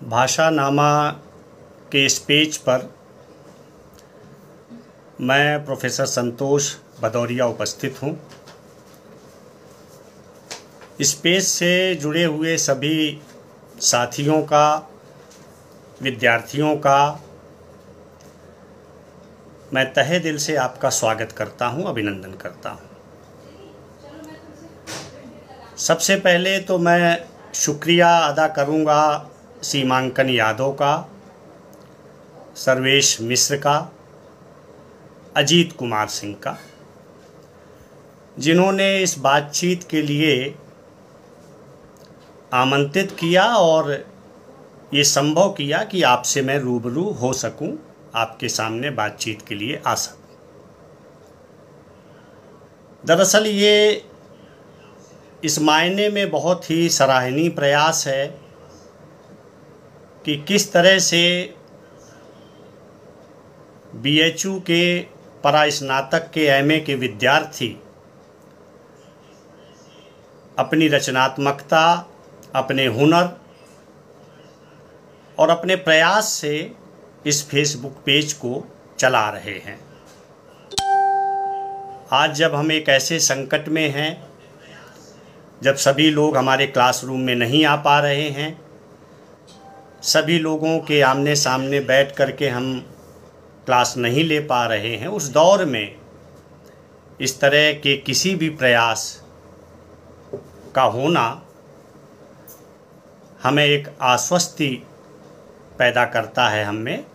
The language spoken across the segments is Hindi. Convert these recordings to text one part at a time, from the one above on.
भाषानामा के इस पेज पर मैं प्रोफेसर संतोष भदौरिया उपस्थित हूँ। इस पेज से जुड़े हुए सभी साथियों का, विद्यार्थियों का मैं तहे दिल से आपका स्वागत करता हूँ, अभिनंदन करता हूँ। सबसे पहले तो मैं शुक्रिया अदा करूँगा सीमांकन यादव का, सर्वेश मिश्र का, अजीत कुमार सिंह का, जिन्होंने इस बातचीत के लिए आमंत्रित किया और ये संभव किया कि आपसे मैं रूबरू हो सकूं, आपके सामने बातचीत के लिए आ सकूं। दरअसल ये इस मायने में बहुत ही सराहनीय प्रयास है कि किस तरह से बीएचयू के परास्नातक के एमए के विद्यार्थी अपनी रचनात्मकता, अपने हुनर और अपने प्रयास से इस फेसबुक पेज को चला रहे हैं। आज जब हम एक ऐसे संकट में हैं, जब सभी लोग हमारे क्लासरूम में नहीं आ पा रहे हैं, सभी लोगों के आमने सामने बैठ कर के हम क्लास नहीं ले पा रहे हैं, उस दौर में इस तरह के किसी भी प्रयास का होना हमें एक आश्वस्ति पैदा करता है हम में,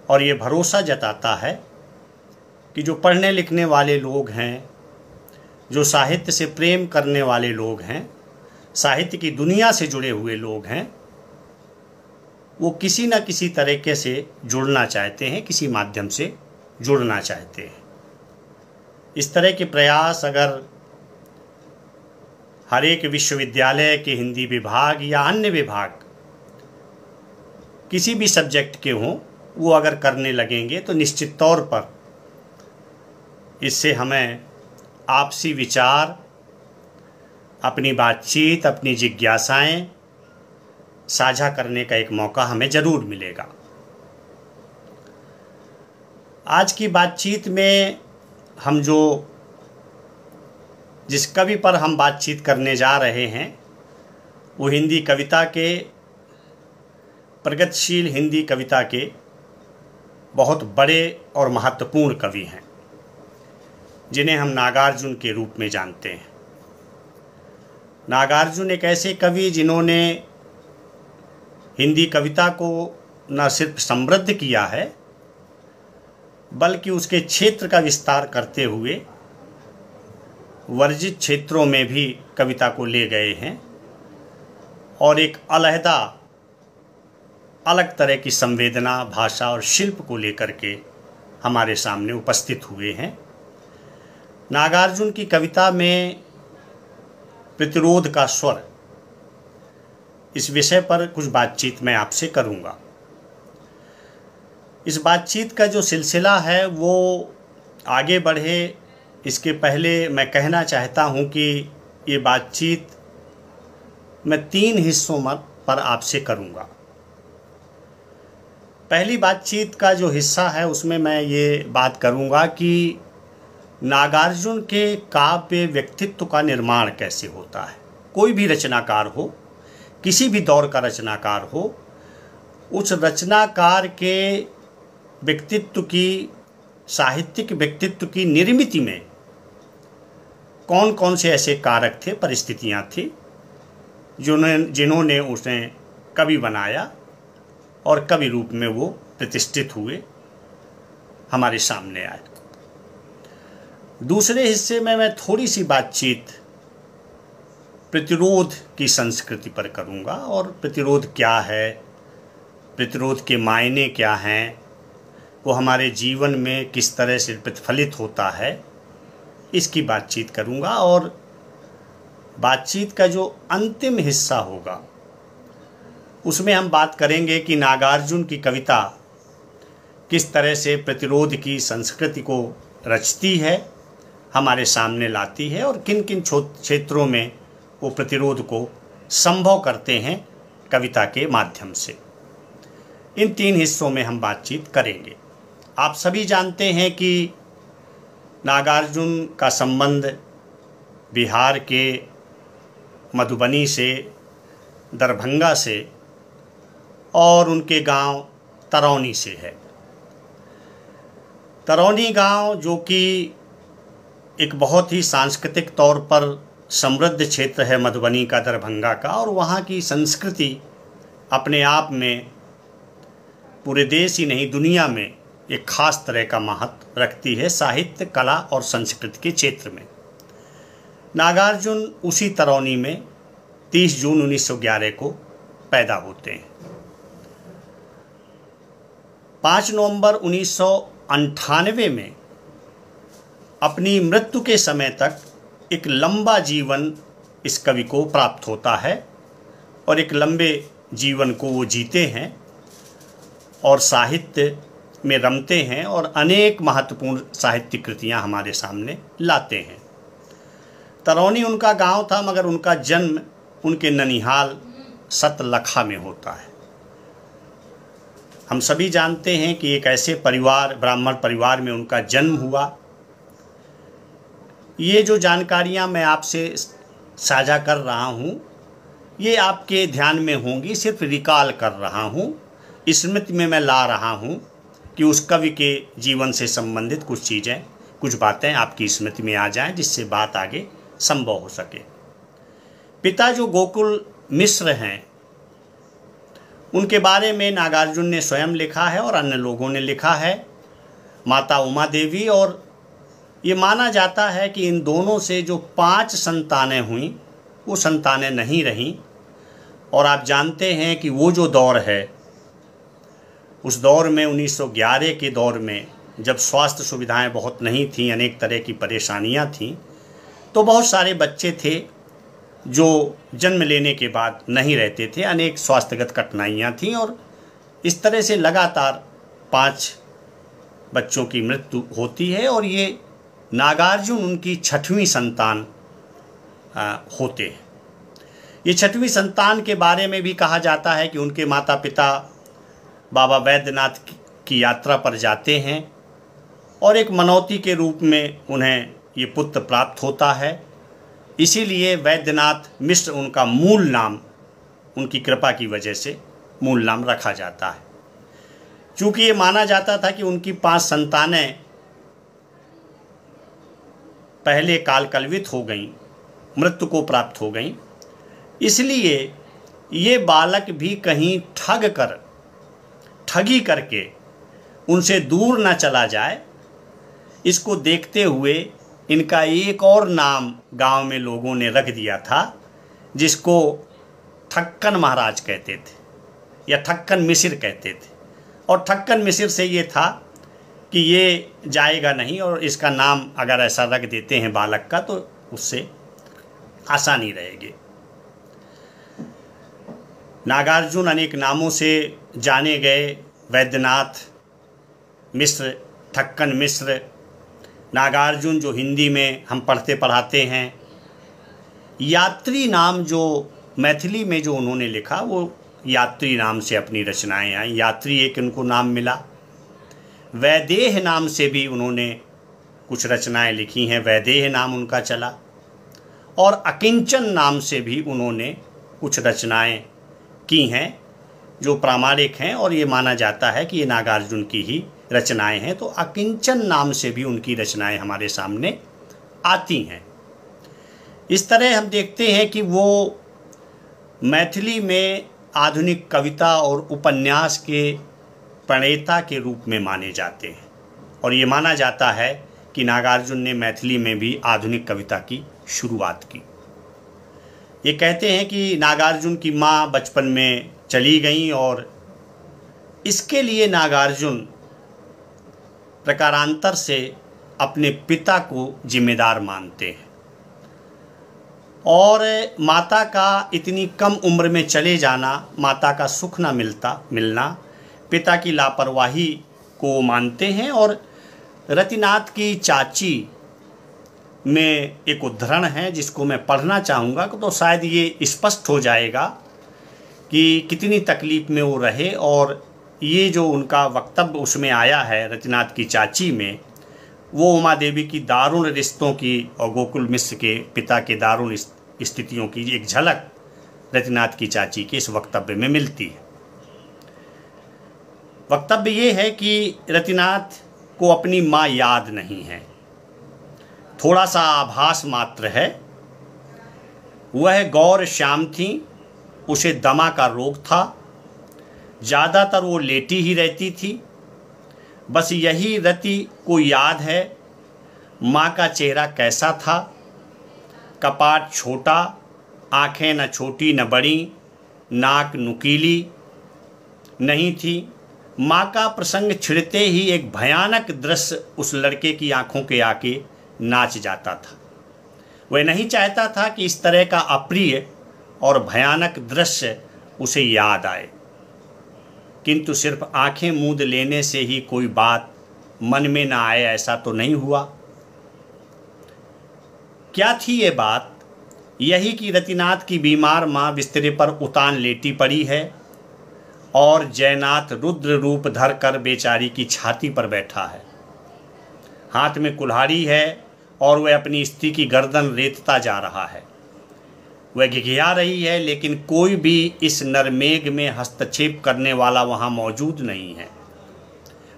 और ये भरोसा जताता है कि जो पढ़ने लिखने वाले लोग हैं, जो साहित्य से प्रेम करने वाले लोग हैं, साहित्य की दुनिया से जुड़े हुए लोग हैं, वो किसी न किसी तरीके से जुड़ना चाहते हैं, किसी माध्यम से जुड़ना चाहते हैं। इस तरह के प्रयास अगर हर एक विश्वविद्यालय के हिंदी विभाग या अन्य विभाग किसी भी सब्जेक्ट के हों, वो अगर करने लगेंगे तो निश्चित तौर पर इससे हमें आपसी विचार, अपनी बातचीत, अपनी जिज्ञासाएं साझा करने का एक मौका हमें ज़रूर मिलेगा। आज की बातचीत में हम जिस कवि पर हम बातचीत करने जा रहे हैं, वो हिंदी कविता के, प्रगतिशील हिंदी कविता के बहुत बड़े और महत्वपूर्ण कवि हैं, जिन्हें हम नागार्जुन के रूप में जानते हैं। नागार्जुन एक ऐसे कवि जिन्होंने हिंदी कविता को न सिर्फ समृद्ध किया है, बल्कि उसके क्षेत्र का विस्तार करते हुए वर्जित क्षेत्रों में भी कविता को ले गए हैं और एक अलग तरह की संवेदना, भाषा और शिल्प को लेकर के हमारे सामने उपस्थित हुए हैं। नागार्जुन की कविता में प्रतिरोध का स्वर, इस विषय पर कुछ बातचीत मैं आपसे करूंगा। इस बातचीत का जो सिलसिला है वो आगे बढ़े, इसके पहले मैं कहना चाहता हूं कि ये बातचीत मैं 3 हिस्सों पर आपसे करूंगा। पहली बातचीत का जो हिस्सा है उसमें मैं ये बात करूंगा कि नागार्जुन के काव्य व्यक्तित्व का निर्माण कैसे होता है। कोई भी रचनाकार हो, किसी भी दौर का रचनाकार हो, उस रचनाकार के व्यक्तित्व की, साहित्यिक व्यक्तित्व की निर्मिति में कौन कौन से ऐसे कारक थे, परिस्थितियां थी जिन्होंने उसे कवि बनाया और कवि रूप में वो प्रतिष्ठित हुए, हमारे सामने आए। दूसरे हिस्से में मैं थोड़ी सी बातचीत प्रतिरोध की संस्कृति पर करूंगा, और प्रतिरोध क्या है, प्रतिरोध के मायने क्या हैं, वो हमारे जीवन में किस तरह से प्रतिफलित होता है, इसकी बातचीत करूंगा। और बातचीत का जो अंतिम हिस्सा होगा उसमें हम बात करेंगे कि नागार्जुन की कविता किस तरह से प्रतिरोध की संस्कृति को रचती है, हमारे सामने लाती है, और किन किन क्षेत्रों में वो प्रतिरोध को संभव करते हैं कविता के माध्यम से। इन 3 हिस्सों में हम बातचीत करेंगे। आप सभी जानते हैं कि नागार्जुन का संबंध बिहार के मधुबनी से, दरभंगा से और उनके गांव तरौनी से है। तरौनी गांव जो कि एक बहुत ही सांस्कृतिक तौर पर समृद्ध क्षेत्र है मधुबनी का, दरभंगा का, और वहाँ की संस्कृति अपने आप में पूरे देश ही नहीं दुनिया में एक खास तरह का महत्व रखती है साहित्य, कला और संस्कृति के क्षेत्र में। नागार्जुन उसी तरौनी में 30 जून 1911 को पैदा होते हैं। 5 नवंबर 1998 में अपनी मृत्यु के समय तक एक लंबा जीवन इस कवि को प्राप्त होता है और एक लंबे जीवन को वो जीते हैं और साहित्य में रमते हैं और अनेक महत्वपूर्ण साहित्यिक कृतियां हमारे सामने लाते हैं। तरौनी उनका गांव था, मगर उनका जन्म उनके ननिहाल सतलखा में होता है। हम सभी जानते हैं कि एक ऐसे परिवार, ब्राह्मण परिवार में उनका जन्म हुआ। ये जो जानकारियां मैं आपसे साझा कर रहा हूँ, ये आपके ध्यान में होंगी, सिर्फ रिकॉल कर रहा हूँ, स्मृति में मैं ला रहा हूँ कि उस कवि के जीवन से संबंधित कुछ चीज़ें, कुछ बातें आपकी स्मृति में आ जाएं, जिससे बात आगे संभव हो सके। पिता जो गोकुल मिश्र हैं, उनके बारे में नागार्जुन ने स्वयं लिखा है और अन्य लोगों ने लिखा है। माता उमा देवी, और ये माना जाता है कि इन दोनों से जो 5 संतानें हुईं वो संतानें नहीं रहीं। और आप जानते हैं कि वो जो दौर है, उस दौर में 1911 के दौर में जब स्वास्थ्य सुविधाएं बहुत नहीं थीं, अनेक तरह की परेशानियां थीं, तो बहुत सारे बच्चे थे जो जन्म लेने के बाद नहीं रहते थे, अनेक स्वास्थ्यगत कठिनाइयां थीं और इस तरह से लगातार 5 बच्चों की मृत्यु होती है और ये नागार्जुन उनकी 6वीं संतान होते हैं। ये 6वीं संतान के बारे में भी कहा जाता है कि उनके माता पिता बाबा वैद्यनाथ की यात्रा पर जाते हैं और एक मनौती के रूप में उन्हें ये पुत्र प्राप्त होता है। इसीलिए वैद्यनाथ मिश्र उनका मूल नाम, उनकी कृपा की वजह से मूल नाम रखा जाता है। चूँकि ये माना जाता था कि उनकी 5 संतानें पहले कालकलवित हो गईं, मृत्यु को प्राप्त हो गईं, इसलिए ये बालक भी कहीं ठगी करके उनसे दूर न चला जाए, इसको देखते हुए इनका एक और नाम गांव में लोगों ने रख दिया था, जिसको ठक्कन महाराज कहते थे या ठक्कन मिसिर कहते थे। और ठक्कन मिसिर से ये था कि ये जाएगा नहीं और इसका नाम अगर ऐसा रख देते हैं बालक का तो उससे आसानी रहेगी। नागार्जुन अनेक नामों से जाने गए, वैद्यनाथ मिश्र, ठक्कन मिश्र, नागार्जुन जो हिंदी में हम पढ़ते पढ़ाते हैं। यात्री नाम जो मैथिली में जो उन्होंने लिखा वो यात्री नाम से अपनी रचनाएं आई, यात्री एक उनको नाम मिला। वैदेह नाम से भी उन्होंने कुछ रचनाएं लिखी हैं, वैदेह नाम उनका चला। और अकिंचन नाम से भी उन्होंने कुछ रचनाएं की हैं जो प्रामाणिक हैं और ये माना जाता है कि ये नागार्जुन की ही रचनाएं हैं। तो अकिंचन नाम से भी उनकी रचनाएं हमारे सामने आती हैं। इस तरह हम देखते हैं कि वो मैथिली में आधुनिक कविता और उपन्यास के प्रणेता के रूप में माने जाते हैं और ये माना जाता है कि नागार्जुन ने मैथिली में भी आधुनिक कविता की शुरुआत की। ये कहते हैं कि नागार्जुन की माँ बचपन में चली गईं और इसके लिए नागार्जुन प्रकारांतर से अपने पिता को जिम्मेदार मानते हैं और माता का इतनी कम उम्र में चले जाना, माता का सुख न मिलना पिता की लापरवाही को मानते हैं। और रतिनाथ की चाची में एक उद्धरण है जिसको मैं पढ़ना चाहूँगा तो शायद ये स्पष्ट हो जाएगा कि कितनी तकलीफ़ में वो रहे और ये जो उनका वक्तव्य उसमें आया है रतिनाथ की चाची में, वो उमा देवी की दारुण रिश्तों की और गोकुल मिश्र के पिता के दारुण स्थितियों की एक झलक रतिनाथ की चाची के इस वक्तव्य में मिलती है। वक्तव्य ये है कि रतिनाथ को अपनी माँ याद नहीं है, थोड़ा सा आभास मात्र है। वह गौर श्याम थी, उसे दमा का रोग था, ज़्यादातर वो लेटी ही रहती थी। बस यही रति को याद है माँ का चेहरा कैसा था। कपाट छोटा, आँखें न छोटी न बड़ी, नाक नुकीली नहीं थी। माँ का प्रसंग छिड़ते ही एक भयानक दृश्य उस लड़के की आंखों के आके नाच जाता था। वह नहीं चाहता था कि इस तरह का अप्रिय और भयानक दृश्य उसे याद आए, किंतु सिर्फ आंखें मूंद लेने से ही कोई बात मन में ना आए ऐसा तो नहीं हुआ। क्या थी ये बात? यही कि रतिनाथ की बीमार माँ बिस्तरे पर उतान लेटी पड़ी है और जयनाथ रुद्र रूप धर कर बेचारी की छाती पर बैठा है। हाथ में कुल्हाड़ी है और वह अपनी स्त्री की गर्दन रेतता जा रहा है। वह घिघिया रही है, लेकिन कोई भी इस नरमेघ में हस्तक्षेप करने वाला वहाँ मौजूद नहीं है।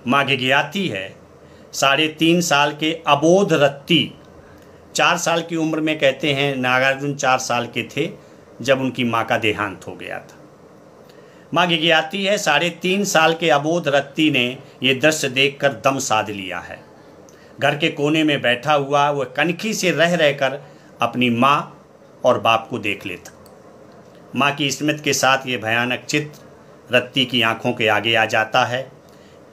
माँ घिघियाती है। 3.5 साल के अबोध रत्ती, 4 साल की उम्र में कहते हैं नागार्जुन 4 साल के थे जब उनकी माँ का देहांत हो गया था। माँ घिघियाती है। 3.5 साल के अबोध रत्ती ने ये दृश्य देखकर दम साध लिया है। घर के कोने में बैठा हुआ वह कनखी से रह रहकर अपनी माँ और बाप को देख लेता। माँ की स्मृति के साथ ये भयानक चित्र रत्ती की आंखों के आगे आ जाता है।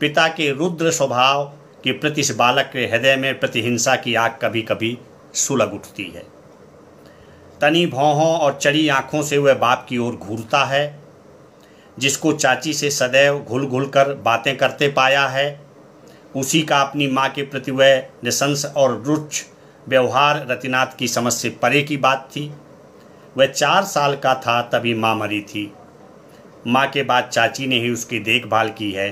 पिता के रुद्र स्वभाव के प्रति इस बालक के हृदय में प्रतिहिंसा की आग कभी कभी सुलग उठती है। तनी भौहों और चढ़ी आंखों से वह बाप की ओर घूरता है, जिसको चाची से सदैव घुल घुल कर बातें करते पाया है। उसी का अपनी माँ के प्रति वह निशंस और रुक्ष व्यवहार रतिनाथ की समझ से परे की बात थी। वह 4 साल का था तभी माँ मरी थी। माँ के बाद चाची ने ही उसकी देखभाल की है।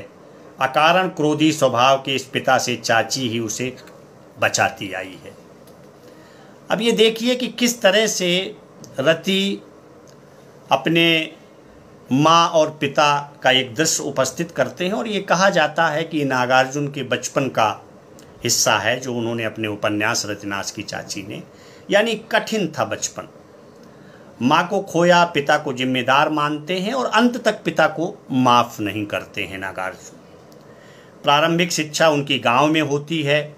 अकारण क्रोधी स्वभाव के इस पिता से चाची ही उसे बचाती आई है। अब ये देखिए कि किस तरह से रति अपने माँ और पिता का एक दृश्य उपस्थित करते हैं, और ये कहा जाता है कि नागार्जुन के बचपन का हिस्सा है जो उन्होंने अपने उपन्यास रतिनाथ की चाची ने, यानी कठिन था बचपन। माँ को खोया, पिता को जिम्मेदार मानते हैं और अंत तक पिता को माफ़ नहीं करते हैं नागार्जुन। प्रारंभिक शिक्षा उनकी गांव में होती है,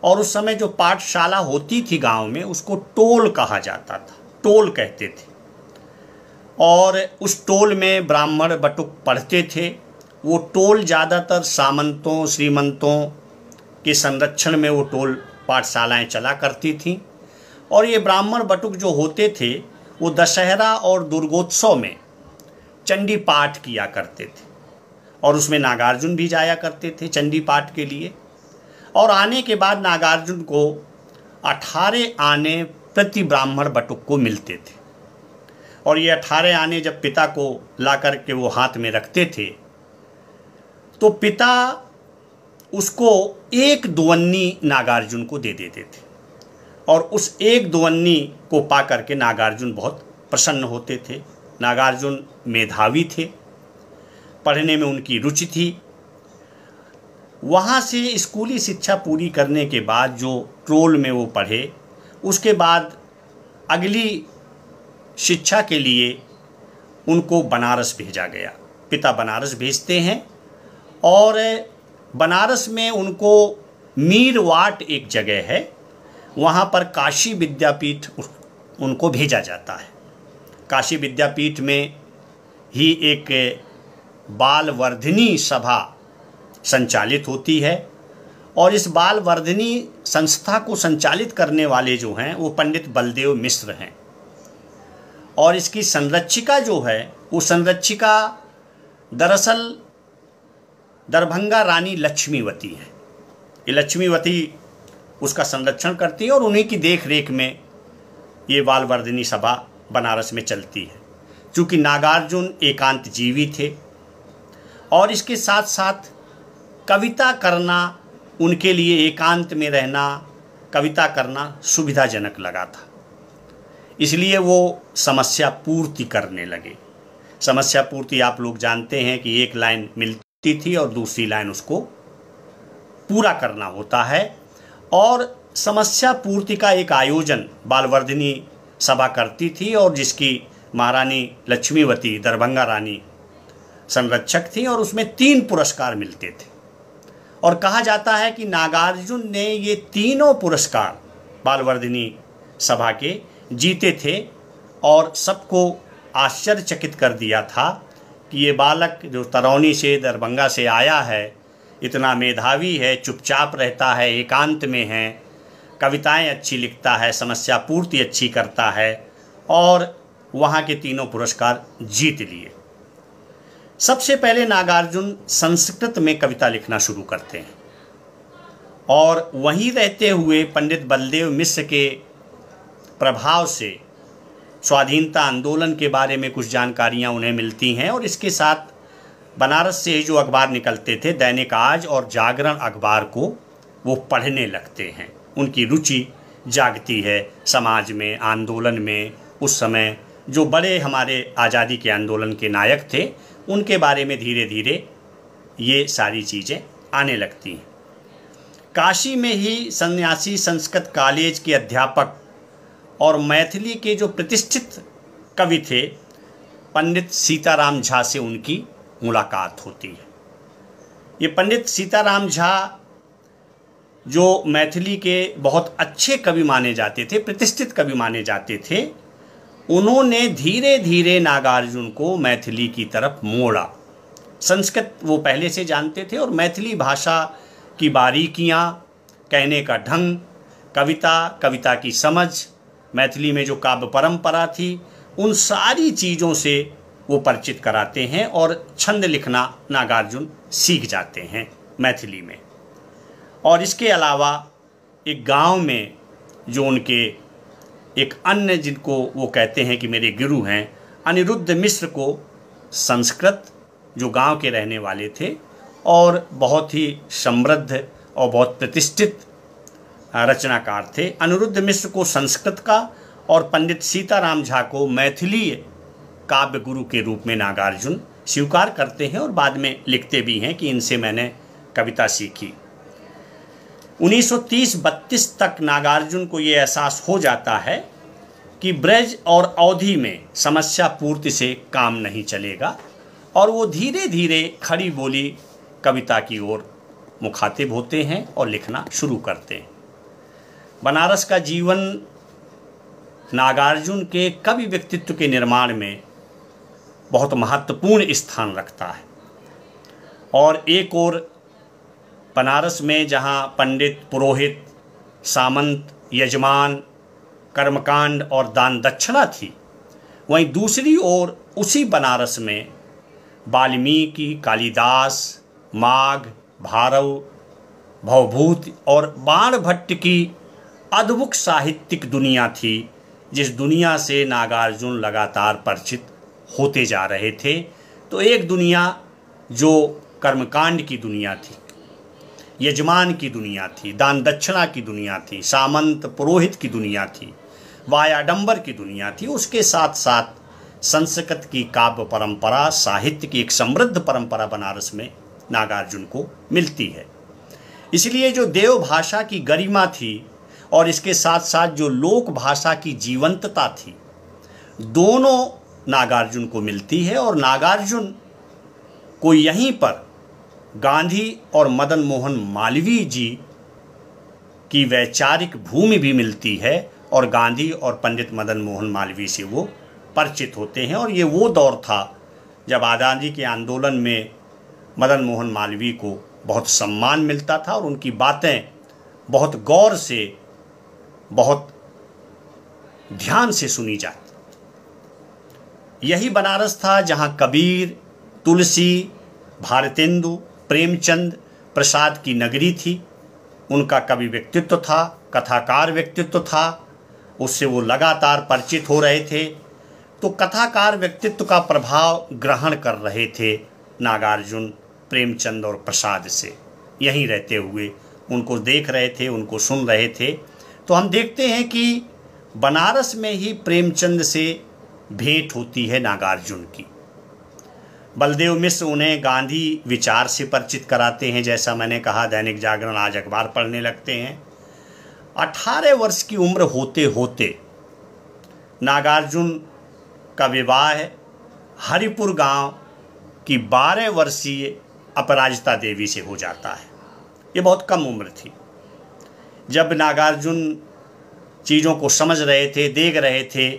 और उस समय जो पाठशाला होती थी गांव में उसको टोल कहा जाता था, टोल कहते थे। और उस टोल में ब्राह्मण बटुक पढ़ते थे। वो टोल ज़्यादातर सामंतों श्रीमंतों के संरक्षण में वो टोल पाठशालाएं चला करती थीं। और ये ब्राह्मण बटुक जो होते थे वो दशहरा और दुर्गोत्सव में चंडी पाठ किया करते थे, और उसमें नागार्जुन भी जाया करते थे चंडी पाठ के लिए। और आने के बाद नागार्जुन को 18 आने प्रति ब्राह्मण बटुक को मिलते थे, और ये 18 आने जब पिता को ला कर के वो हाथ में रखते थे तो पिता उसको 1 दुवन्नी नागार्जुन को दे देते थे, और उस 1 दुवन्नी को पा करके नागार्जुन बहुत प्रसन्न होते थे। नागार्जुन मेधावी थे, पढ़ने में उनकी रुचि थी। वहाँ से स्कूली शिक्षा पूरी करने के बाद जो टोल में वो पढ़े, उसके बाद अगली शिक्षा के लिए उनको बनारस भेजा गया। पिता बनारस भेजते हैं, और बनारस में उनको मीरवाट एक जगह है, वहाँ पर काशी विद्यापीठ उनको भेजा जाता है। काशी विद्यापीठ में ही एक बाल वर्धिनी सभा संचालित होती है, और इस बाल वर्धिनी संस्था को संचालित करने वाले जो हैं वो पंडित बलदेव मिश्र हैं। और इसकी संरक्षिका जो है वो संरक्षिका दरअसल दरभंगा रानी लक्ष्मीवती है। ये लक्ष्मीवती उसका संरक्षण करती है, और उन्हीं की देख रेख में ये बाल वर्धिनी सभा बनारस में चलती है। चूँकि नागार्जुन एकांत जीवी थे और इसके साथ साथ कविता करना उनके लिए, एकांत में रहना, कविता करना सुविधाजनक लगा था। इसलिए वो समस्या पूर्ति करने लगे। समस्या पूर्ति आप लोग जानते हैं कि एक लाइन मिलती थी और दूसरी लाइन उसको पूरा करना होता है। और समस्या पूर्ति का एक आयोजन बालवर्धिनी सभा करती थी और जिसकी महारानी लक्ष्मीवती दरभंगा रानी संरक्षक थी, और उसमें 3 पुरस्कार मिलते थे। और कहा जाता है कि नागार्जुन ने ये तीनों पुरस्कार बालवर्धिनी सभा के जीते थे और सबको आश्चर्यचकित कर दिया था कि ये बालक जो तरौनी से, दरभंगा से आया है, इतना मेधावी है, चुपचाप रहता है, एकांत में है, कविताएं अच्छी लिखता है, समस्या पूर्ति अच्छी करता है, और वहाँ के तीनों पुरस्कार जीत लिए। सबसे पहले नागार्जुन संस्कृत में कविता लिखना शुरू करते हैं और वहीं रहते हुए पंडित बलदेव मिश्र के प्रभाव से स्वाधीनता आंदोलन के बारे में कुछ जानकारियाँ उन्हें मिलती हैं। और इसके साथ बनारस से जो अखबार निकलते थे, दैनिक आज और जागरण अखबार को वो पढ़ने लगते हैं। उनकी रुचि जागती है समाज में, आंदोलन में। उस समय जो बड़े हमारे आज़ादी के आंदोलन के नायक थे, उनके बारे में धीरे धीरे ये सारी चीज़ें आने लगती हैं। काशी में ही सन्यासी संस्कृत कॉलेज के अध्यापक और मैथिली के जो प्रतिष्ठित कवि थे पंडित सीताराम झा से उनकी मुलाकात होती है। ये पंडित सीताराम झा जो मैथिली के बहुत अच्छे कवि माने जाते थे, प्रतिष्ठित कवि माने जाते थे, उन्होंने धीरे धीरे नागार्जुन को मैथिली की तरफ मोड़ा। संस्कृत वो पहले से जानते थे और मैथिली भाषा की बारीकियाँ, कहने का ढंग, कविता की समझ, मैथिली में जो काव्य परंपरा थी, उन सारी चीज़ों से वो परिचित कराते हैं और छंद लिखना नागार्जुन सीख जाते हैं मैथिली में। और इसके अलावा एक गांव में जो उनके एक अन्य, जिनको वो कहते हैं कि मेरे गुरु हैं, अनिरुद्ध मिश्र को संस्कृत, जो गांव के रहने वाले थे और बहुत ही समृद्ध और बहुत प्रतिष्ठित रचनाकार थे, अनिरुद्ध मिश्र को संस्कृत का और पंडित सीताराम झा को मैथिली काव्य गुरु के रूप में नागार्जुन स्वीकार करते हैं और बाद में लिखते भी हैं कि इनसे मैंने कविता सीखी। 1930-32 तक नागार्जुन को ये एहसास हो जाता है कि ब्रज और अवधि में समस्या पूर्ति से काम नहीं चलेगा और वो धीरे धीरे खड़ी बोली कविता की ओर मुखातिब होते हैं और लिखना शुरू करते हैं। बनारस का जीवन नागार्जुन के कवि व्यक्तित्व के निर्माण में बहुत महत्वपूर्ण स्थान रखता है। और एक ओर बनारस में जहाँ पंडित, पुरोहित, सामंत, यजमान, कर्मकांड और दान दक्षिणा थी, वहीं दूसरी ओर उसी बनारस में वाल्मीकि, कालिदास, माघ, भारव, भवभूति और बाणभट्ट की अद्भुत साहित्यिक दुनिया थी, जिस दुनिया से नागार्जुन लगातार परिचित होते जा रहे थे। तो एक दुनिया जो कर्मकांड की दुनिया थी, यजमान की दुनिया थी, दान दक्षिणा की दुनिया थी, सामंत पुरोहित की दुनिया थी, वायाडंबर की दुनिया थी, उसके साथ साथ संस्कृत की काव्य परंपरा, साहित्य की एक समृद्ध परंपरा बनारस में नागार्जुन को मिलती है। इसलिए जो देव भाषा की गरिमा थी और इसके साथ साथ जो लोक भाषा की जीवंतता थी, दोनों नागार्जुन को मिलती है। और नागार्जुन को यहीं पर गांधी और मदन मोहन मालवीय जी की वैचारिक भूमि भी मिलती है और गांधी और पंडित मदन मोहन मालवीय से वो परिचित होते हैं। और ये वो दौर था जब आज़ादी के आंदोलन में मदन मोहन मालवीय को बहुत सम्मान मिलता था और उनकी बातें बहुत गौर से, बहुत ध्यान से सुनी जाती। यही बनारस था जहाँ कबीर, तुलसी, भारतेंदु, प्रेमचंद प्रसाद की नगरी थी। उनका कवि व्यक्तित्व था, कथाकार व्यक्तित्व था, उससे वो लगातार परिचित हो रहे थे। तो कथाकार व्यक्तित्व का प्रभाव ग्रहण कर रहे थे नागार्जुन प्रेमचंद और प्रसाद से, यहीं रहते हुए उनको देख रहे थे, उनको सुन रहे थे। तो हम देखते हैं कि बनारस में ही प्रेमचंद से भेंट होती है नागार्जुन की। बलदेव मिश्र उन्हें गांधी विचार से परिचित कराते हैं। जैसा मैंने कहा, दैनिक जागरण, आज अखबार पढ़ने लगते हैं। 18 वर्ष की उम्र होते होते नागार्जुन का विवाह हरिपुर गांव की 12 वर्षीय अपराजिता देवी से हो जाता है। ये बहुत कम उम्र थी। जब नागार्जुन चीज़ों को समझ रहे थे, देख रहे थे,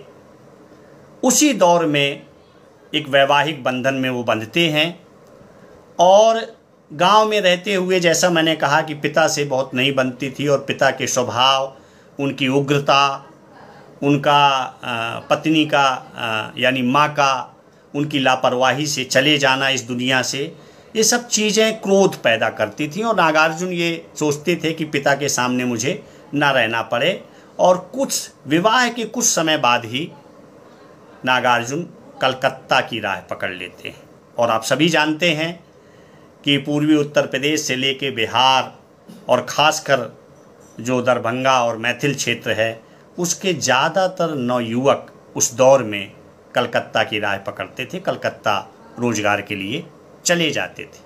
उसी दौर में एक वैवाहिक बंधन में वो बंधते हैं। और गांव में रहते हुए, जैसा मैंने कहा कि पिता से बहुत नहीं बनती थी, और पिता के स्वभाव, उनकी उग्रता, उनका पत्नी का यानी माँ का उनकी लापरवाही से चले जाना इस दुनिया से, ये सब चीज़ें क्रोध पैदा करती थी। और नागार्जुन ये सोचते थे कि पिता के सामने मुझे ना रहना पड़े। और कुछ विवाह के कुछ समय बाद ही नागार्जुन कलकत्ता की राह पकड़ लेते हैं। और आप सभी जानते हैं कि पूर्वी उत्तर प्रदेश से लेके बिहार और ख़ासकर जो दरभंगा और मैथिल क्षेत्र है, उसके ज़्यादातर नवयुवक उस दौर में कलकत्ता की राह पकड़ते थे, कलकत्ता रोजगार के लिए चले जाते थे।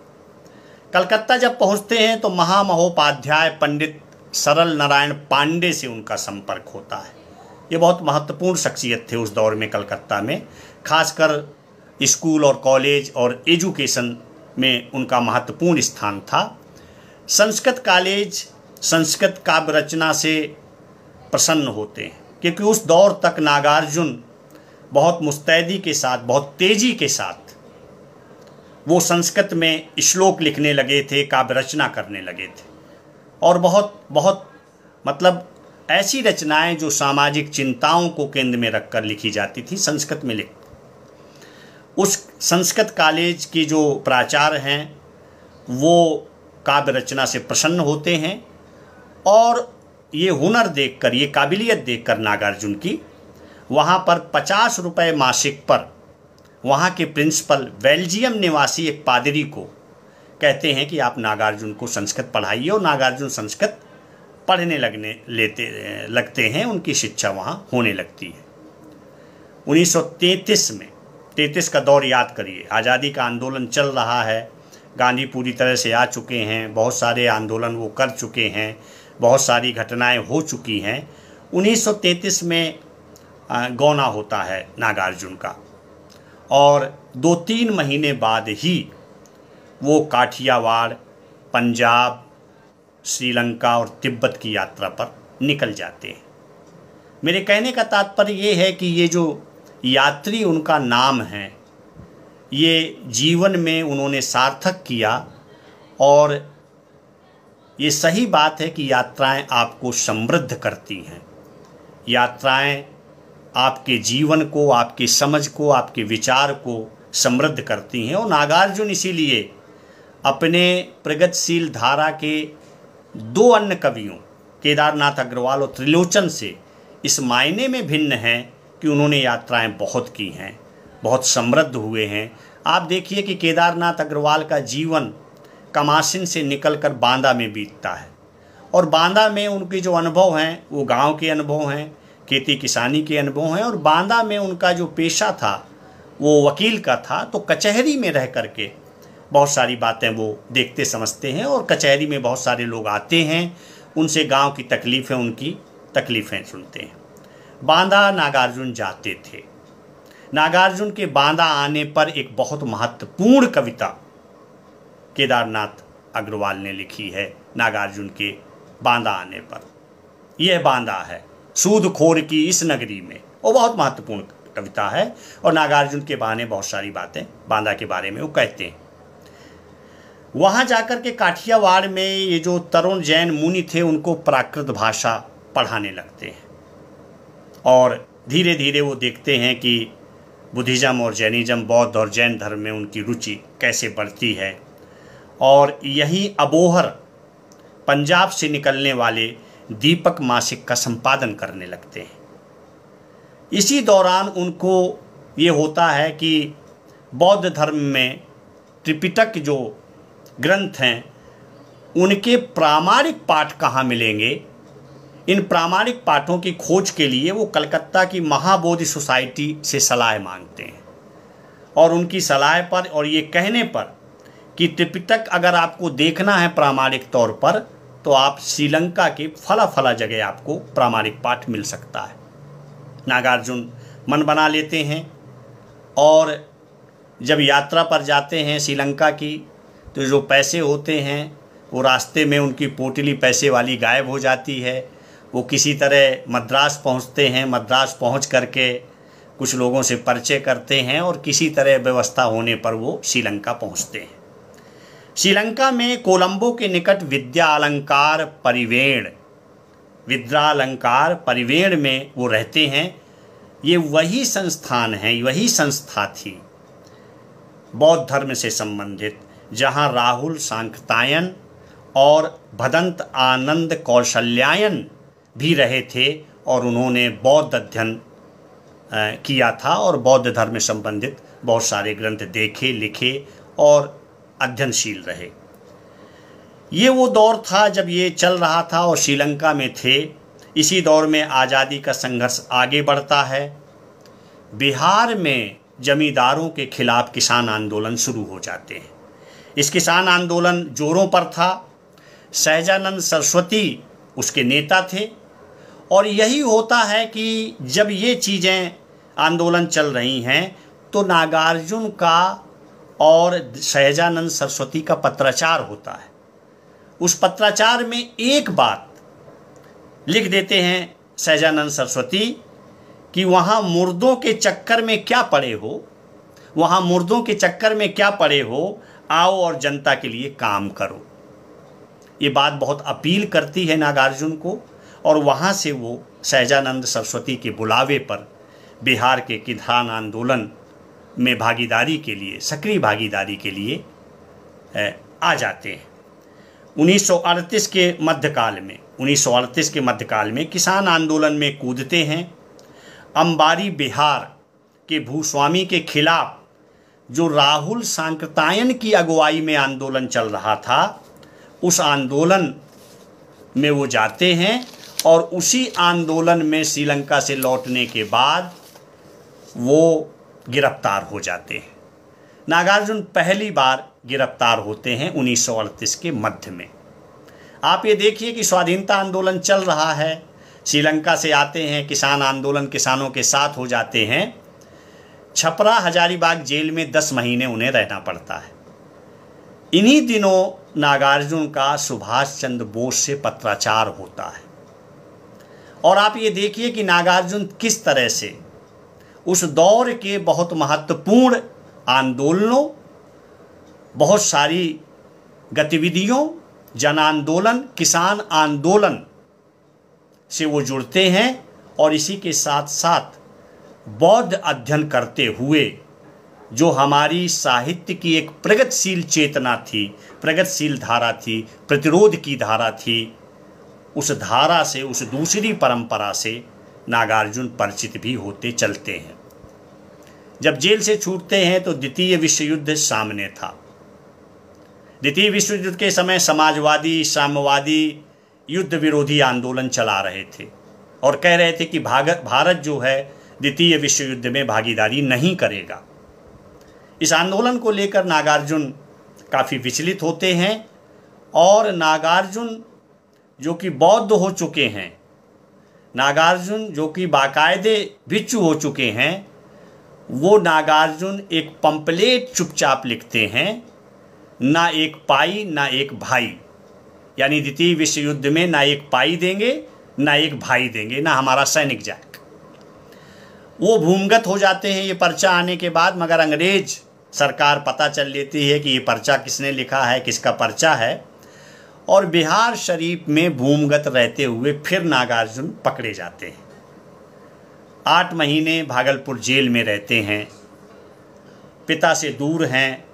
कलकत्ता जब पहुंचते हैं तो महामहोपाध्याय पंडित सरल नारायण पांडे से उनका संपर्क होता है। ये बहुत महत्वपूर्ण शख्सियत थे उस दौर में कलकत्ता में, खासकर स्कूल और कॉलेज और एजुकेशन में उनका महत्वपूर्ण स्थान था। संस्कृत कॉलेज संस्कृत काव्य रचना से प्रसन्न होते हैं, क्योंकि उस दौर तक नागार्जुन बहुत मुस्तैदी के साथ, बहुत तेज़ी के साथ वो संस्कृत में श्लोक लिखने लगे थे, काव्य रचना करने लगे थे। और बहुत बहुत मतलब ऐसी रचनाएं जो सामाजिक चिंताओं को केंद्र में रखकर लिखी जाती थी, संस्कृत में लिख। उस संस्कृत कॉलेज की जो प्राचार्य हैं वो काव्य रचना से प्रसन्न होते हैं। और ये हुनर देखकर, ये काबिलियत देखकर नागार्जुन की, वहाँ पर 50 रुपये मासिक पर वहाँ के प्रिंसिपल बेल्जियम निवासी एक पादरी को कहते हैं कि आप नागार्जुन को संस्कृत पढ़ाइए। और नागार्जुन संस्कृत पढ़ने लगते हैं, उनकी शिक्षा वहाँ होने लगती है। 1933 में, 33 का दौर याद करिए, आज़ादी का आंदोलन चल रहा है, गांधी पूरी तरह से आ चुके हैं, बहुत सारे आंदोलन वो कर चुके हैं, बहुत सारी घटनाएं हो चुकी हैं। 1933 में गौना होता है नागार्जुन का, और 2-3 महीने बाद ही वो काठियावाड़, पंजाब, श्रीलंका और तिब्बत की यात्रा पर निकल जाते हैं। मेरे कहने का तात्पर्य ये है कि ये जो यात्री उनका नाम है, ये जीवन में उन्होंने सार्थक किया। और ये सही बात है कि यात्राएं आपको समृद्ध करती हैं। यात्राएं आपके जीवन को, आपकी समझ को, आपके विचार को समृद्ध करती हैं। और नागार्जुन इसीलिए अपने प्रगतिशील धारा के 2 अन्य कवियों, केदारनाथ अग्रवाल और त्रिलोचन से इस मायने में भिन्न हैं कि उन्होंने यात्राएं बहुत की हैं, बहुत समृद्ध हुए हैं। आप देखिए कि केदारनाथ अग्रवाल का जीवन कमासिन से निकलकर बांदा में बीतता है। और बांदा में उनके जो अनुभव हैं वो गांव के अनुभव हैं, खेती किसानी के अनुभव हैं। और बांदा में उनका जो पेशा था वो वकील का था, तो कचहरी में रह करके बहुत सारी बातें वो देखते समझते हैं। और कचहरी में बहुत सारे लोग आते हैं, उनसे गांव की तकलीफ़ें, उनकी तकलीफ़ें सुनते हैं। बांदा नागार्जुन जाते थे। नागार्जुन के बांदा आने पर एक बहुत महत्वपूर्ण कविता केदारनाथ अग्रवाल ने लिखी है नागार्जुन के बांदा आने पर। यह बांदा है सूदखोर की इस नगरी में, वो बहुत महत्वपूर्ण कविता है। और नागार्जुन के बहाने बहुत सारी बातें बांदा के बारे में वो कहते हैं। वहाँ जाकर के काठियावाड़ में ये जो तरुण जैन मुनि थे, उनको प्राकृत भाषा पढ़ाने लगते हैं। और धीरे धीरे वो देखते हैं कि बुद्धिज़्म और जैनिज़्म, बौद्ध और जैन धर्म में उनकी रुचि कैसे बढ़ती है। और यहीं अबोहर पंजाब से निकलने वाले दीपक मासिक का संपादन करने लगते हैं। इसी दौरान उनको ये होता है कि बौद्ध धर्म में त्रिपिटक जो ग्रंथ हैं उनके प्रामाणिक पाठ कहाँ मिलेंगे, इन प्रामाणिक पाठों की खोज के लिए वो कलकत्ता की महाबोधि सोसाइटी से सलाह मांगते हैं। और उनकी सलाह पर और ये कहने पर कि त्रिपिटक अगर आपको देखना है प्रामाणिक तौर पर तो आप श्रीलंका के फला फला जगह आपको प्रामाणिक पाठ मिल सकता है। नागार्जुन मन बना लेते हैं और जब यात्रा पर जाते हैं श्रीलंका की, तो जो पैसे होते हैं वो रास्ते में उनकी पोटली पैसे वाली गायब हो जाती है। वो किसी तरह मद्रास पहुंचते हैं, मद्रास पहुंच करके कुछ लोगों से परिचय करते हैं और किसी तरह व्यवस्था होने पर वो श्रीलंका पहुंचते हैं। श्रीलंका में कोलंबो के निकट विद्यालंकार परिवेण में वो रहते हैं। ये वही संस्थान है, वही संस्था थी बौद्ध धर्म से संबंधित, जहाँ राहुल सांकृतायन और भदंत आनंद कौशल्यायन भी रहे थे और उन्होंने बौद्ध अध्ययन किया था और बौद्ध धर्म में संबंधित बहुत सारे ग्रंथ देखे, लिखे और अध्ययनशील रहे। ये वो दौर था जब ये चल रहा था और श्रीलंका में थे। इसी दौर में आज़ादी का संघर्ष आगे बढ़ता है। बिहार में जमींदारों के खिलाफ किसान आंदोलन शुरू हो जाते हैं। इस किसान आंदोलन जोरों पर था। सहजानंद सरस्वती उसके नेता थे। और यही होता है कि जब ये चीज़ें आंदोलन चल रही हैं तो नागार्जुन का और सहजानंद सरस्वती का पत्राचार होता है। उस पत्राचार में एक बात लिख देते हैं सहजानंद सरस्वती कि वहाँ मुर्दों के चक्कर में क्या पड़े हो, वहाँ मुर्दों के चक्कर में क्या पड़े हो, आओ और जनता के लिए काम करो। ये बात बहुत अपील करती है नागार्जुन को और वहाँ से वो सहजानंद सरस्वती के बुलावे पर बिहार के किसान आंदोलन में भागीदारी के लिए, सक्रिय भागीदारी के लिए आ जाते हैं। 1938 के मध्यकाल में किसान आंदोलन में कूदते हैं। अंबारी बिहार के भूस्वामी के खिलाफ जो राहुल सांकृतायन की अगुवाई में आंदोलन चल रहा था, उस आंदोलन में वो जाते हैं और उसी आंदोलन में श्रीलंका से लौटने के बाद वो गिरफ्तार हो जाते हैं। नागार्जुन पहली बार गिरफ्तार होते हैं 1938 के मध्य में। आप ये देखिए कि स्वाधीनता आंदोलन चल रहा है, श्रीलंका से आते हैं, किसान आंदोलन किसानों के साथ हो जाते हैं। छपरा हजारीबाग जेल में 10 महीने उन्हें रहना पड़ता है। इन्हीं दिनों नागार्जुन का सुभाष चंद्र बोस से पत्राचार होता है। और आप ये देखिए कि नागार्जुन किस तरह से उस दौर के बहुत महत्वपूर्ण आंदोलनों, बहुत सारी गतिविधियों, जन आंदोलन, किसान आंदोलन से वो जुड़ते हैं और इसी के साथ साथ बौद्ध अध्ययन करते हुए जो हमारी साहित्य की एक प्रगतिशील चेतना थी, प्रगतिशील धारा थी, प्रतिरोध की धारा थी, उस धारा से, उस दूसरी परंपरा से नागार्जुन परिचित भी होते चलते हैं। जब जेल से छूटते हैं तो द्वितीय विश्व युद्ध सामने था। द्वितीय विश्व युद्ध के समय समाजवादी, साम्यवादी युद्ध विरोधी आंदोलन चला रहे थे और कह रहे थे कि भारत जो है द्वितीय विश्व युद्ध में भागीदारी नहीं करेगा। इस आंदोलन को लेकर नागार्जुन काफ़ी विचलित होते हैं और नागार्जुन जो कि बौद्ध हो चुके हैं, नागार्जुन जो कि बाकायदे भिक्षु हो चुके हैं, वो नागार्जुन एक पंपलेट चुपचाप लिखते हैं, ना एक पाई ना एक भाई। यानी द्वितीय विश्व युद्ध में ना एक पाई देंगे ना एक भाई देंगे, ना हमारा सैनिक जाएगा। वो भूमिगत हो जाते हैं ये पर्चा आने के बाद, मगर अंग्रेज सरकार पता चल लेती है कि ये पर्चा किसने लिखा है, किसका पर्चा है, और बिहार शरीफ में भूमिगत रहते हुए फिर नागार्जुन पकड़े जाते हैं। 8 महीने भागलपुर जेल में रहते हैं, पिता से दूर हैं।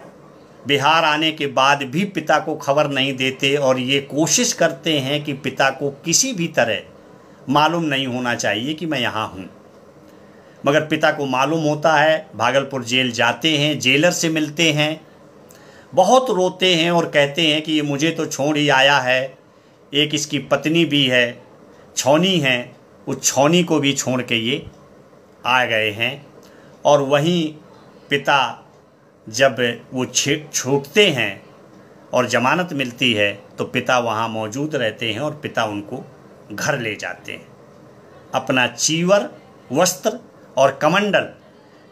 बिहार आने के बाद भी पिता को खबर नहीं देते और ये कोशिश करते हैं कि पिता को किसी भी तरह मालूम नहीं होना चाहिए कि मैं यहाँ हूँ। मगर पिता को मालूम होता है। भागलपुर जेल जाते हैं, जेलर से मिलते हैं, बहुत रोते हैं और कहते हैं कि ये मुझे तो छोड़ ही आया है, एक इसकी पत्नी भी है, छौनी है, उस छौनी को भी छोड़ के ये आ गए हैं। और वहीं पिता जब वो छूटते हैं और ज़मानत मिलती है तो पिता वहाँ मौजूद रहते हैं और पिता उनको घर ले जाते हैं। अपना चीवर, वस्त्र और कमंडल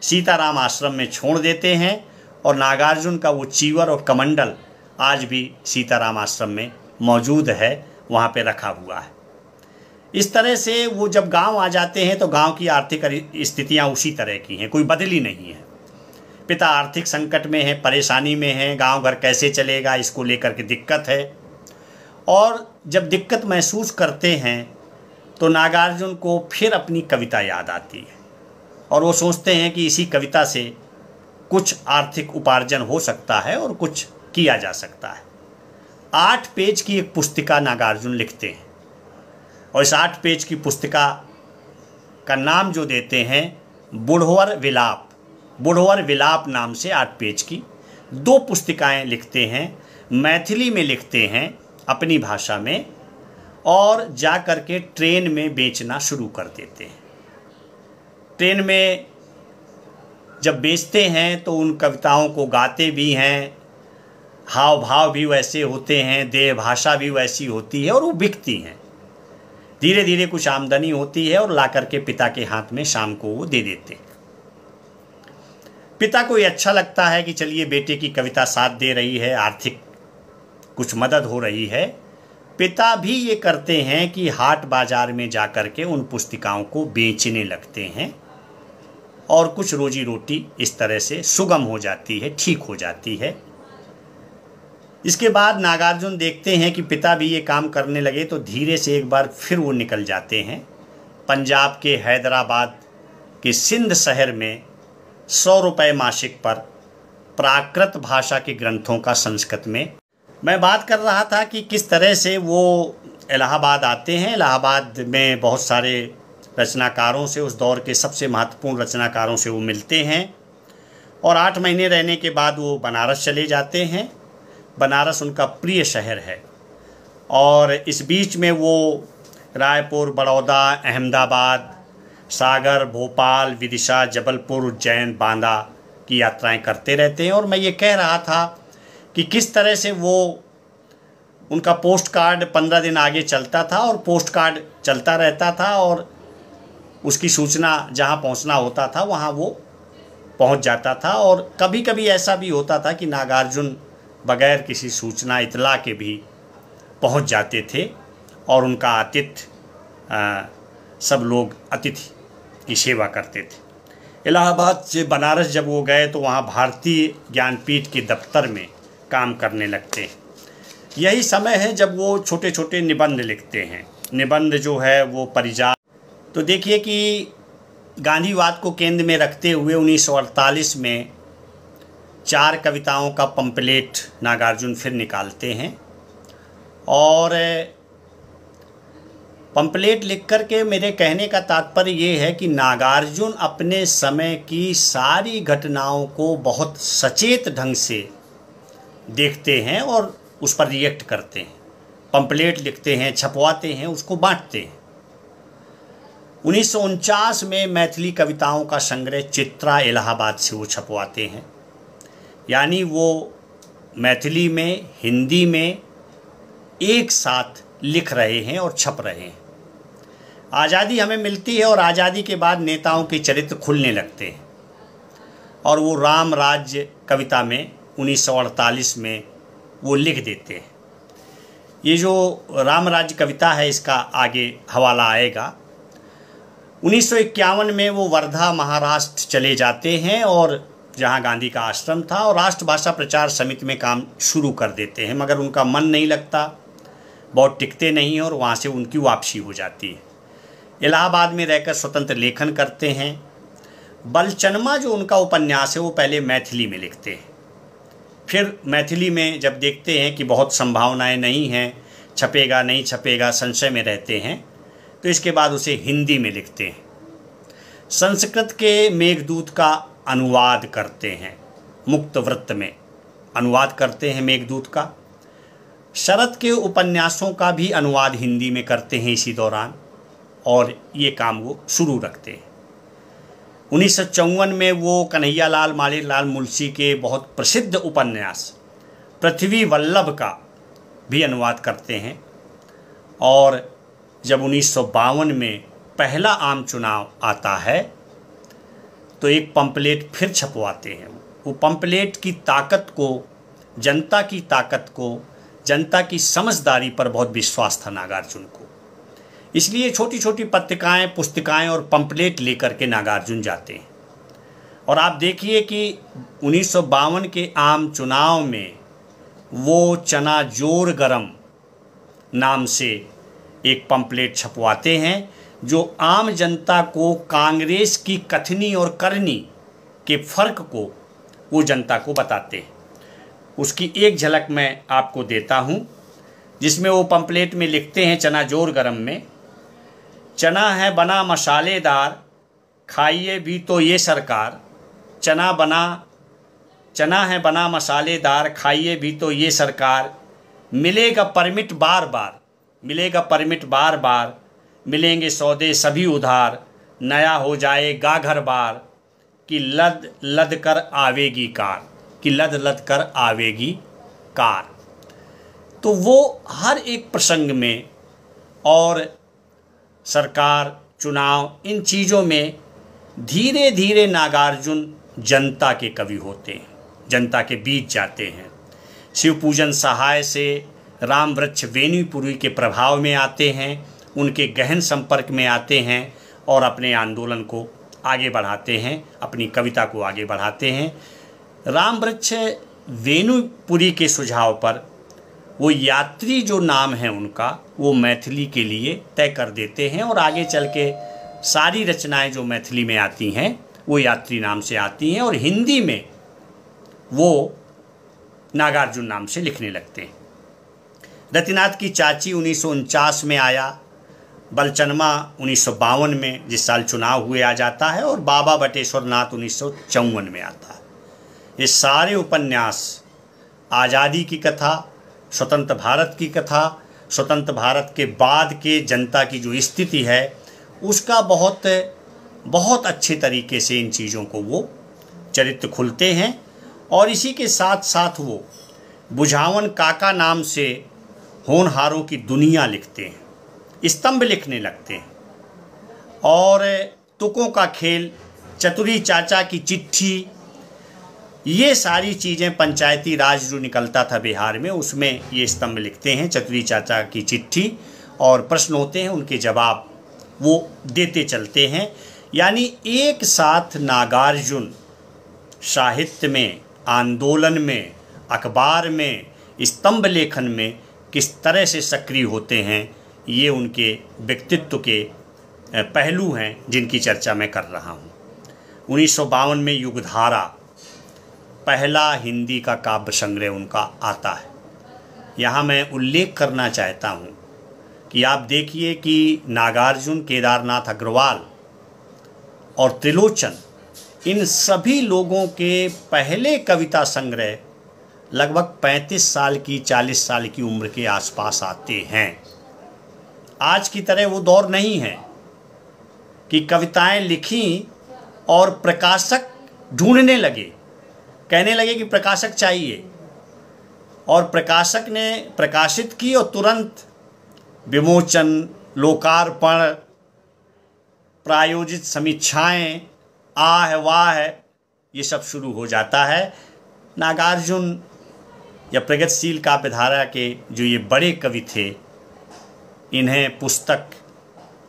सीताराम आश्रम में छोड़ देते हैं और नागार्जुन का वो चीवर और कमंडल आज भी सीताराम आश्रम में मौजूद है, वहाँ पे रखा हुआ है। इस तरह से वो जब गांव आ जाते हैं तो गांव की आर्थिक स्थितियाँ उसी तरह की हैं, कोई बदली नहीं है। पिता आर्थिक संकट में है, परेशानी में है, गांव घर कैसे चलेगा इसको लेकर के दिक्कत है। और जब दिक्कत महसूस करते हैं तो नागार्जुन को फिर अपनी कविता याद आती है और वो सोचते हैं कि इसी कविता से कुछ आर्थिक उपार्जन हो सकता है और कुछ किया जा सकता है। 8 पेज की एक पुस्तिका नागार्जुन लिखते हैं और इस 8 पेज की पुस्तिका का नाम जो देते हैं बुढ़वर विलाप। बुढ़वर विलाप नाम से 8 पेज की 2 पुस्तिकाएं लिखते हैं, मैथिली में लिखते हैं अपनी भाषा में, और जा कर के ट्रेन में बेचना शुरू कर देते हैं। ट्रेन में जब बेचते हैं तो उन कविताओं को गाते भी हैं, हाव भाव भी वैसे होते हैं, देह भाषा भी वैसी होती है और वो बिकती हैं। धीरे धीरे कुछ आमदनी होती है और ला करके पिता के हाथ में शाम को वो दे देते हैं। पिता को ये अच्छा लगता है कि चलिए बेटे की कविता साथ दे रही है, आर्थिक कुछ मदद हो रही है। पिता भी ये करते हैं कि हाट बाजार में जा कर के उन पुस्तिकाओं को बेचने लगते हैं और कुछ रोजी रोटी इस तरह से सुगम हो जाती है, ठीक हो जाती है। इसके बाद नागार्जुन देखते हैं कि पिता भी ये काम करने लगे तो धीरे से एक बार फिर वो निकल जाते हैं। पंजाब के हैदराबाद के सिंध शहर में 100 रुपये मासिक पर प्राकृत भाषा के ग्रंथों का संस्कृत में। मैं बात कर रहा था कि किस तरह से वो इलाहाबाद आते हैं। इलाहाबाद में बहुत सारे रचनाकारों से, उस दौर के सबसे महत्वपूर्ण रचनाकारों से वो मिलते हैं और 8 महीने रहने के बाद वो बनारस चले जाते हैं। बनारस उनका प्रिय शहर है और इस बीच में वो रायपुर, बड़ौदा, अहमदाबाद, सागर, भोपाल, विदिशा, जबलपुर, उज्जैन, बांदा की यात्राएं करते रहते हैं। और मैं ये कह रहा था कि किस तरह से वो उनका पोस्ट कार्ड 15 दिन आगे चलता था और पोस्ट कार्ड चलता रहता था और उसकी सूचना जहाँ पहुँचना होता था वहाँ वो पहुँच जाता था। और कभी कभी ऐसा भी होता था कि नागार्जुन बगैर किसी सूचना इतला के भी पहुँच जाते थे और उनका आतिथ्य सब लोग अतिथि की सेवा करते थे। इलाहाबाद से बनारस जब वो गए तो वहाँ भारतीय ज्ञानपीठ के दफ्तर में काम करने लगते हैं। यही समय है जब वो छोटे छोटे निबंध लिखते हैं। निबंध जो है वो परिजात। तो देखिए कि गांधीवाद को केंद्र में रखते हुए 1948 में 4 कविताओं का पंपलेट नागार्जुन फिर निकालते हैं और पंपलेट लिख कर के मेरे कहने का तात्पर्य ये है कि नागार्जुन अपने समय की सारी घटनाओं को बहुत सचेत ढंग से देखते हैं और उस पर रिएक्ट करते हैं। पंपलेट लिखते हैं, छपवाते हैं, उसको बांटते हैं। 1949 में मैथिली कविताओं का संग्रह चित्रा इलाहाबाद से वो छपवाते हैं। यानी वो मैथिली में, हिंदी में एक साथ लिख रहे हैं और छप रहे हैं। आज़ादी हमें मिलती है और आज़ादी के बाद नेताओं के चरित्र खुलने लगते हैं और वो राम राज्य कविता में 1948 में वो लिख देते हैं। ये जो राम राज्य कविता है इसका आगे हवाला आएगा। 1951 में वो वर्धा महाराष्ट्र चले जाते हैं और जहाँ गांधी का आश्रम था और राष्ट्रभाषा प्रचार समिति में काम शुरू कर देते हैं, मगर उनका मन नहीं लगता, बहुत टिकते नहीं और वहाँ से उनकी वापसी हो जाती है। इलाहाबाद में रहकर स्वतंत्र लेखन करते हैं। बलचनमा जो उनका उपन्यास है वो पहले मैथिली में लिखते हैं, फिर मैथिली में जब देखते हैं कि बहुत संभावनाएं नहीं हैं, छपेगा नहीं छपेगा, संशय में रहते हैं, तो इसके बाद उसे हिंदी में लिखते हैं। संस्कृत के मेघदूत का अनुवाद करते हैं मुक्त वृत्त में अनुवाद करते हैं मेघदूत का। शरद के उपन्यासों का भी अनुवाद हिंदी में करते हैं इसी दौरान, और ये काम वो शुरू रखते हैं। 1954 में वो कन्हैयालाल माणिकलाल मुंशी के बहुत प्रसिद्ध उपन्यास पृथ्वी वल्लभ का भी अनुवाद करते हैं। और जब 1952 में पहला आम चुनाव आता है तो एक पंपलेट फिर छपवाते हैं। वो पंपलेट की ताकत को, जनता की ताकत को, जनता की समझदारी पर बहुत विश्वास था नागार्जुन को। इसलिए छोटी छोटी पत्रिकाएं, पुस्तिकाएं और पंपलेट लेकर के नागार्जुन जाते हैं। और आप देखिए कि 1952 के आम चुनाव में वो चना जोर गरम नाम से एक पंपलेट छपवाते हैं, जो आम जनता को कांग्रेस की कथनी और करनी के फ़र्क को वो जनता को बताते हैं। उसकी एक झलक मैं आपको देता हूँ, जिसमें वो पंपलेट में लिखते हैं चना जोर गरम में, चना है बना मसालेदार, खाइए भी तो ये सरकार। चना है बना मसालेदार, खाइए भी तो ये सरकार। मिलेगा परमिट बार बार, मिलेगा परमिट बार बार, मिलेंगे सौदे सभी उधार। नया हो जाएगा घर बार, कि लद लद कर आवेगी कार, कि लद लद कर आवेगी कार। तो वो हर एक प्रसंग में और सरकार, चुनाव, इन चीज़ों में धीरे धीरे नागार्जुन जनता के कवि होते हैं, जनता के बीच जाते हैं। शिवपूजन सहाय से राम वृक्ष वेणुपुरी के प्रभाव में आते हैं, उनके गहन संपर्क में आते हैं और अपने आंदोलन को आगे बढ़ाते हैं, अपनी कविता को आगे बढ़ाते हैं। राम वृक्ष वेणुपुरी के सुझाव पर वो यात्री जो नाम है उनका, वो मैथिली के लिए तय कर देते हैं, और आगे चल के सारी रचनाएं जो मैथिली में आती हैं वो यात्री नाम से आती हैं, और हिंदी में वो नागार्जुन नाम से लिखने लगते हैं। रतिनाथ की चाची 1949 में आया, बलचनमा 1952 में जिस साल चुनाव हुए आ जाता है, और बाबा बटेश्वर नाथ 1954 में आता है। ये सारे उपन्यास आज़ादी की कथा, स्वतंत्र भारत की कथा, स्वतंत्र भारत के बाद के जनता की जो स्थिति है उसका बहुत अच्छे तरीके से इन चीज़ों को वो चरित्र खुलते हैं। और इसी के साथ साथ वो बुझावन काका नाम से होनहारों की दुनिया लिखते हैं, स्तंभ लिखने लगते हैं, और तुकों का खेल, चतुरी चाचा की चिट्ठी, ये सारी चीज़ें, पंचायती राज जो निकलता था बिहार में, उसमें ये स्तंभ लिखते हैं, चतुरी चाचा की चिट्ठी, और प्रश्न होते हैं, उनके जवाब वो देते चलते हैं। यानी एक साथ नागार्जुन साहित्य में, आंदोलन में, अखबार में, स्तंभ लेखन में किस तरह से सक्रिय होते हैं, ये उनके व्यक्तित्व के पहलू हैं जिनकी चर्चा मैं कर रहा हूँ। 1952 में युगधारा पहला हिंदी का काव्य संग्रह उनका आता है। यहाँ मैं उल्लेख करना चाहता हूँ कि आप देखिए कि नागार्जुन, केदारनाथ अग्रवाल और त्रिलोचन, इन सभी लोगों के पहले कविता संग्रह लगभग 35 साल की, 40 साल की उम्र के आसपास आते हैं। आज की तरह वो दौर नहीं है कि कविताएं लिखी और प्रकाशक ढूंढने लगे, कहने लगे कि प्रकाशक चाहिए, और प्रकाशक ने प्रकाशित की और तुरंत विमोचन, लोकार्पण, प्रायोजित समीक्षाएं, आह वाह, ये सब शुरू हो जाता है। नागार्जुन या प्रगतिशील काव्यधारा के जो ये बड़े कवि थे, इन्हें पुस्तक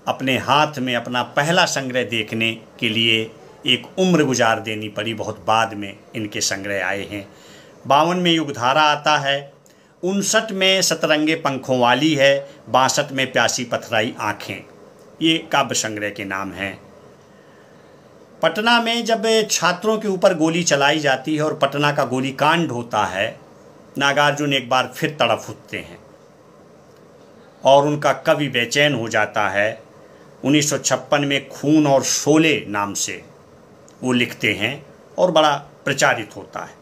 अपने हाथ में अपना पहला संग्रह देखने के लिए एक उम्र गुजार देनी पड़ी, बहुत बाद में इनके संग्रह आए हैं। 52 में युगधारा आता है, 59 में सतरंगे पंखों वाली है, 62 में प्यासी पथराई आँखें, ये काव्य संग्रह के नाम हैं। पटना में जब छात्रों के ऊपर गोली चलाई जाती है और पटना का गोलीकांड होता है, नागार्जुन एक बार फिर तड़प उठते हैं और उनका कवि बेचैन हो जाता है। 1956 में खून और शोले नाम से वो लिखते हैं और बड़ा प्रचारित होता है।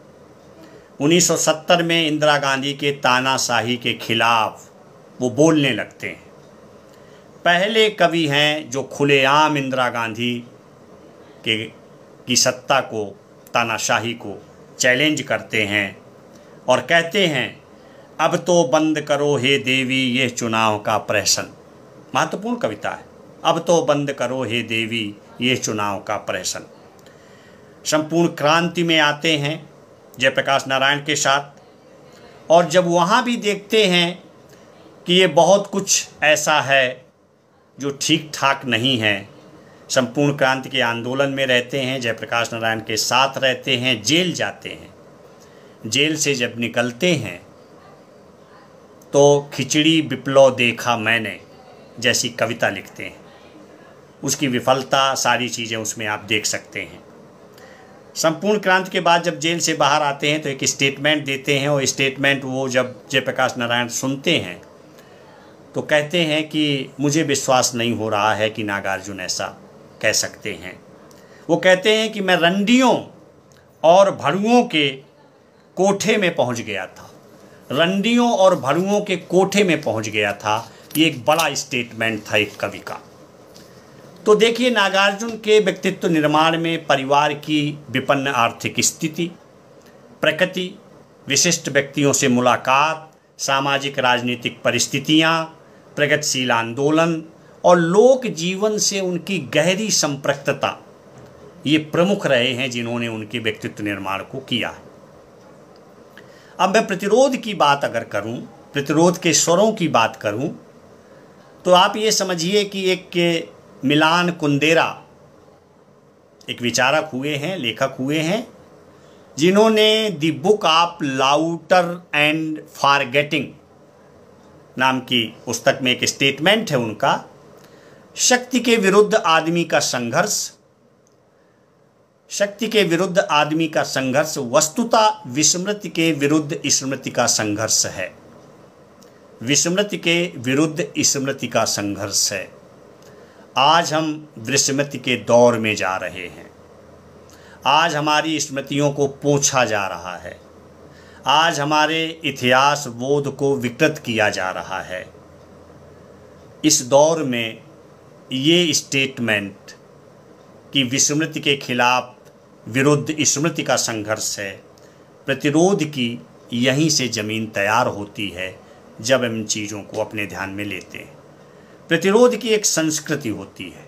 1970 में इंदिरा गांधी के तानाशाही के खिलाफ वो बोलने लगते हैं। पहले कवि हैं जो खुलेआम इंदिरा गांधी की सत्ता को, तानाशाही को चैलेंज करते हैं और कहते हैं, अब तो बंद करो हे देवी ये चुनाव का प्रहसन। महत्वपूर्ण कविता है। अब तो बंद करो हे देवी ये चुनाव का प्रहसन। संपूर्ण क्रांति में आते हैं जयप्रकाश नारायण के साथ, और जब वहाँ भी देखते हैं कि ये बहुत कुछ ऐसा है जो ठीक ठाक नहीं है, संपूर्ण क्रांति के आंदोलन में रहते हैं, जयप्रकाश नारायण के साथ रहते हैं, जेल जाते हैं। जेल से जब निकलते हैं तो खिचड़ी विप्लव देखा मैंने जैसी कविता लिखते हैं। उसकी विफलता, सारी चीज़ें उसमें आप देख सकते हैं। संपूर्ण क्रांति के बाद जब जेल से बाहर आते हैं तो एक स्टेटमेंट देते हैं, और स्टेटमेंट वो जब जयप्रकाश नारायण सुनते हैं तो कहते हैं कि मुझे विश्वास नहीं हो रहा है कि नागार्जुन ऐसा कह सकते हैं। वो कहते हैं कि मैं रंडियों और भड़ुओं के कोठे में पहुंच गया था। रंडियों और भड़ुओं के कोठे में पहुंच गया था। ये एक बड़ा स्टेटमेंट था एक कवि का। तो देखिए, नागार्जुन के व्यक्तित्व निर्माण में परिवार की विपन्न आर्थिक स्थिति, प्रकृति, विशिष्ट व्यक्तियों से मुलाकात, सामाजिक राजनीतिक परिस्थितियाँ, प्रगतिशील आंदोलन और लोक जीवन से उनकी गहरी संपृक्तता, ये प्रमुख रहे हैं जिन्होंने उनके व्यक्तित्व निर्माण को किया है। अब मैं प्रतिरोध की बात अगर करूं, प्रतिरोध के स्वरों की बात करूं, तो आप ये समझिए कि एक मिलान कुंदेरा एक विचारक हुए हैं, लेखक हुए हैं, जिन्होंने the book of laughter and forgetting नाम की पुस्तक में एक स्टेटमेंट है उनका, शक्ति के विरुद्ध आदमी का संघर्ष, शक्ति के विरुद्ध आदमी का संघर्ष वस्तुतः विस्मृति के विरुद्ध स्मृति का संघर्ष है। विस्मृति के विरुद्ध स्मृति का संघर्ष है। आज हम विस्मृति के दौर में जा रहे हैं। आज हमारी स्मृतियों को पोंछा जा रहा है। आज हमारे इतिहास बोध को विकृत किया जा रहा है। इस दौर में ये स्टेटमेंट कि विस्मृति के खिलाफ विरुद्ध स्मृति का संघर्ष है, प्रतिरोध की यहीं से ज़मीन तैयार होती है जब हम इन चीज़ों को अपने ध्यान में लेते हैं। प्रतिरोध की एक संस्कृति होती है,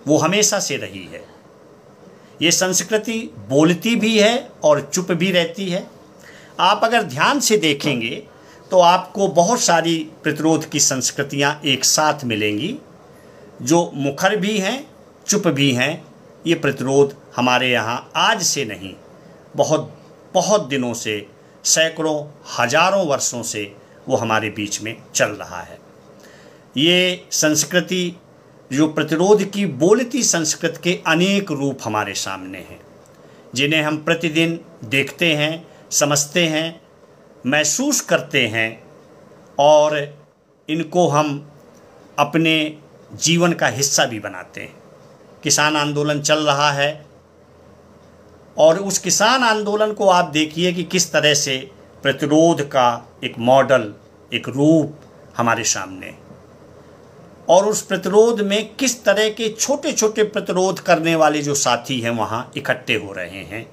वो हमेशा से रही है। ये संस्कृति बोलती भी है और चुप भी रहती है। आप अगर ध्यान से देखेंगे तो आपको बहुत सारी प्रतिरोध की संस्कृतियाँ एक साथ मिलेंगी, जो मुखर भी हैं, चुप भी हैं। ये प्रतिरोध हमारे यहाँ आज से नहीं, बहुत बहुत दिनों से, सैकड़ों हजारों वर्षों से वो हमारे बीच में चल रहा है। ये संस्कृति जो प्रतिरोध की बोलती संस्कृति के अनेक रूप हमारे सामने हैं, जिन्हें हम प्रतिदिन देखते हैं, समझते हैं, महसूस करते हैं, और इनको हम अपने जीवन का हिस्सा भी बनाते हैं। किसान आंदोलन चल रहा है, और उस किसान आंदोलन को आप देखिए कि किस तरह से प्रतिरोध का एक मॉडल, एक रूप हमारे सामने, और उस प्रतिरोध में किस तरह के छोटे छोटे प्रतिरोध करने वाले जो साथी हैं वहाँ इकट्ठे हो रहे हैं।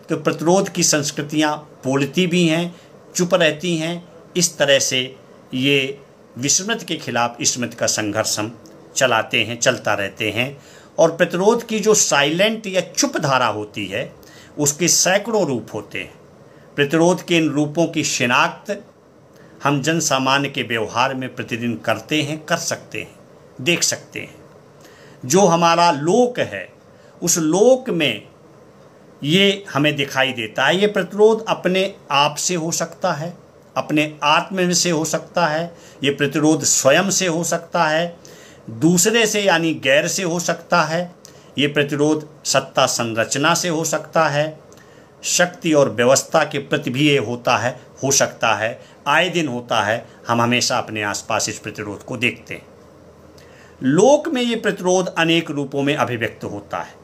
तो प्रतिरोध की संस्कृतियाँ बोलती भी हैं, चुप रहती हैं। इस तरह से ये विस्मृति के खिलाफ स्मृति का संघर्ष हम चलाते हैं, चलता रहते हैं। और प्रतिरोध की जो साइलेंट या चुप धारा होती है, उसके सैकड़ों रूप होते हैं। प्रतिरोध के इन रूपों की शिनाख्त हम जन सामान्य के व्यवहार में प्रतिदिन करते हैं, कर सकते हैं, देख सकते हैं। जो हमारा लोक है, उस लोक में ये हमें दिखाई देता है। ये प्रतिरोध अपने आप से हो सकता है, अपने आत्म से हो सकता है, ये प्रतिरोध स्वयं से हो सकता है, दूसरे से यानी गैर से हो सकता है, ये प्रतिरोध सत्ता संरचना से हो सकता है, शक्ति और व्यवस्था के प्रति भी ये होता है, हो सकता है, आए दिन होता है। हम हमेशा अपने आसपास इस प्रतिरोध को देखते हैं। लोक में ये प्रतिरोध अनेक रूपों में अभिव्यक्त होता है।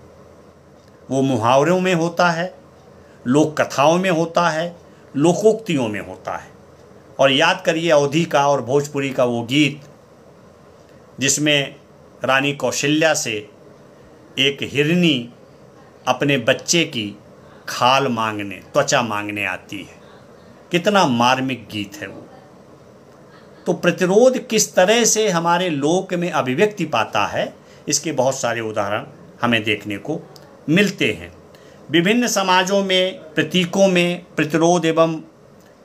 वो मुहावरों में होता है, लोक कथाओं में होता है, लोकोक्तियों में होता है। और याद करिए अवधी का और भोजपुरी का वो गीत जिसमें रानी कौशल्या से एक हिरनी अपने बच्चे की खाल मांगने, त्वचा मांगने आती है। कितना मार्मिक गीत है वो। तो प्रतिरोध किस तरह से हमारे लोक में अभिव्यक्ति पाता है, इसके बहुत सारे उदाहरण हमें देखने को मिलते हैं। विभिन्न समाजों में प्रतीकों में प्रतिरोध एवं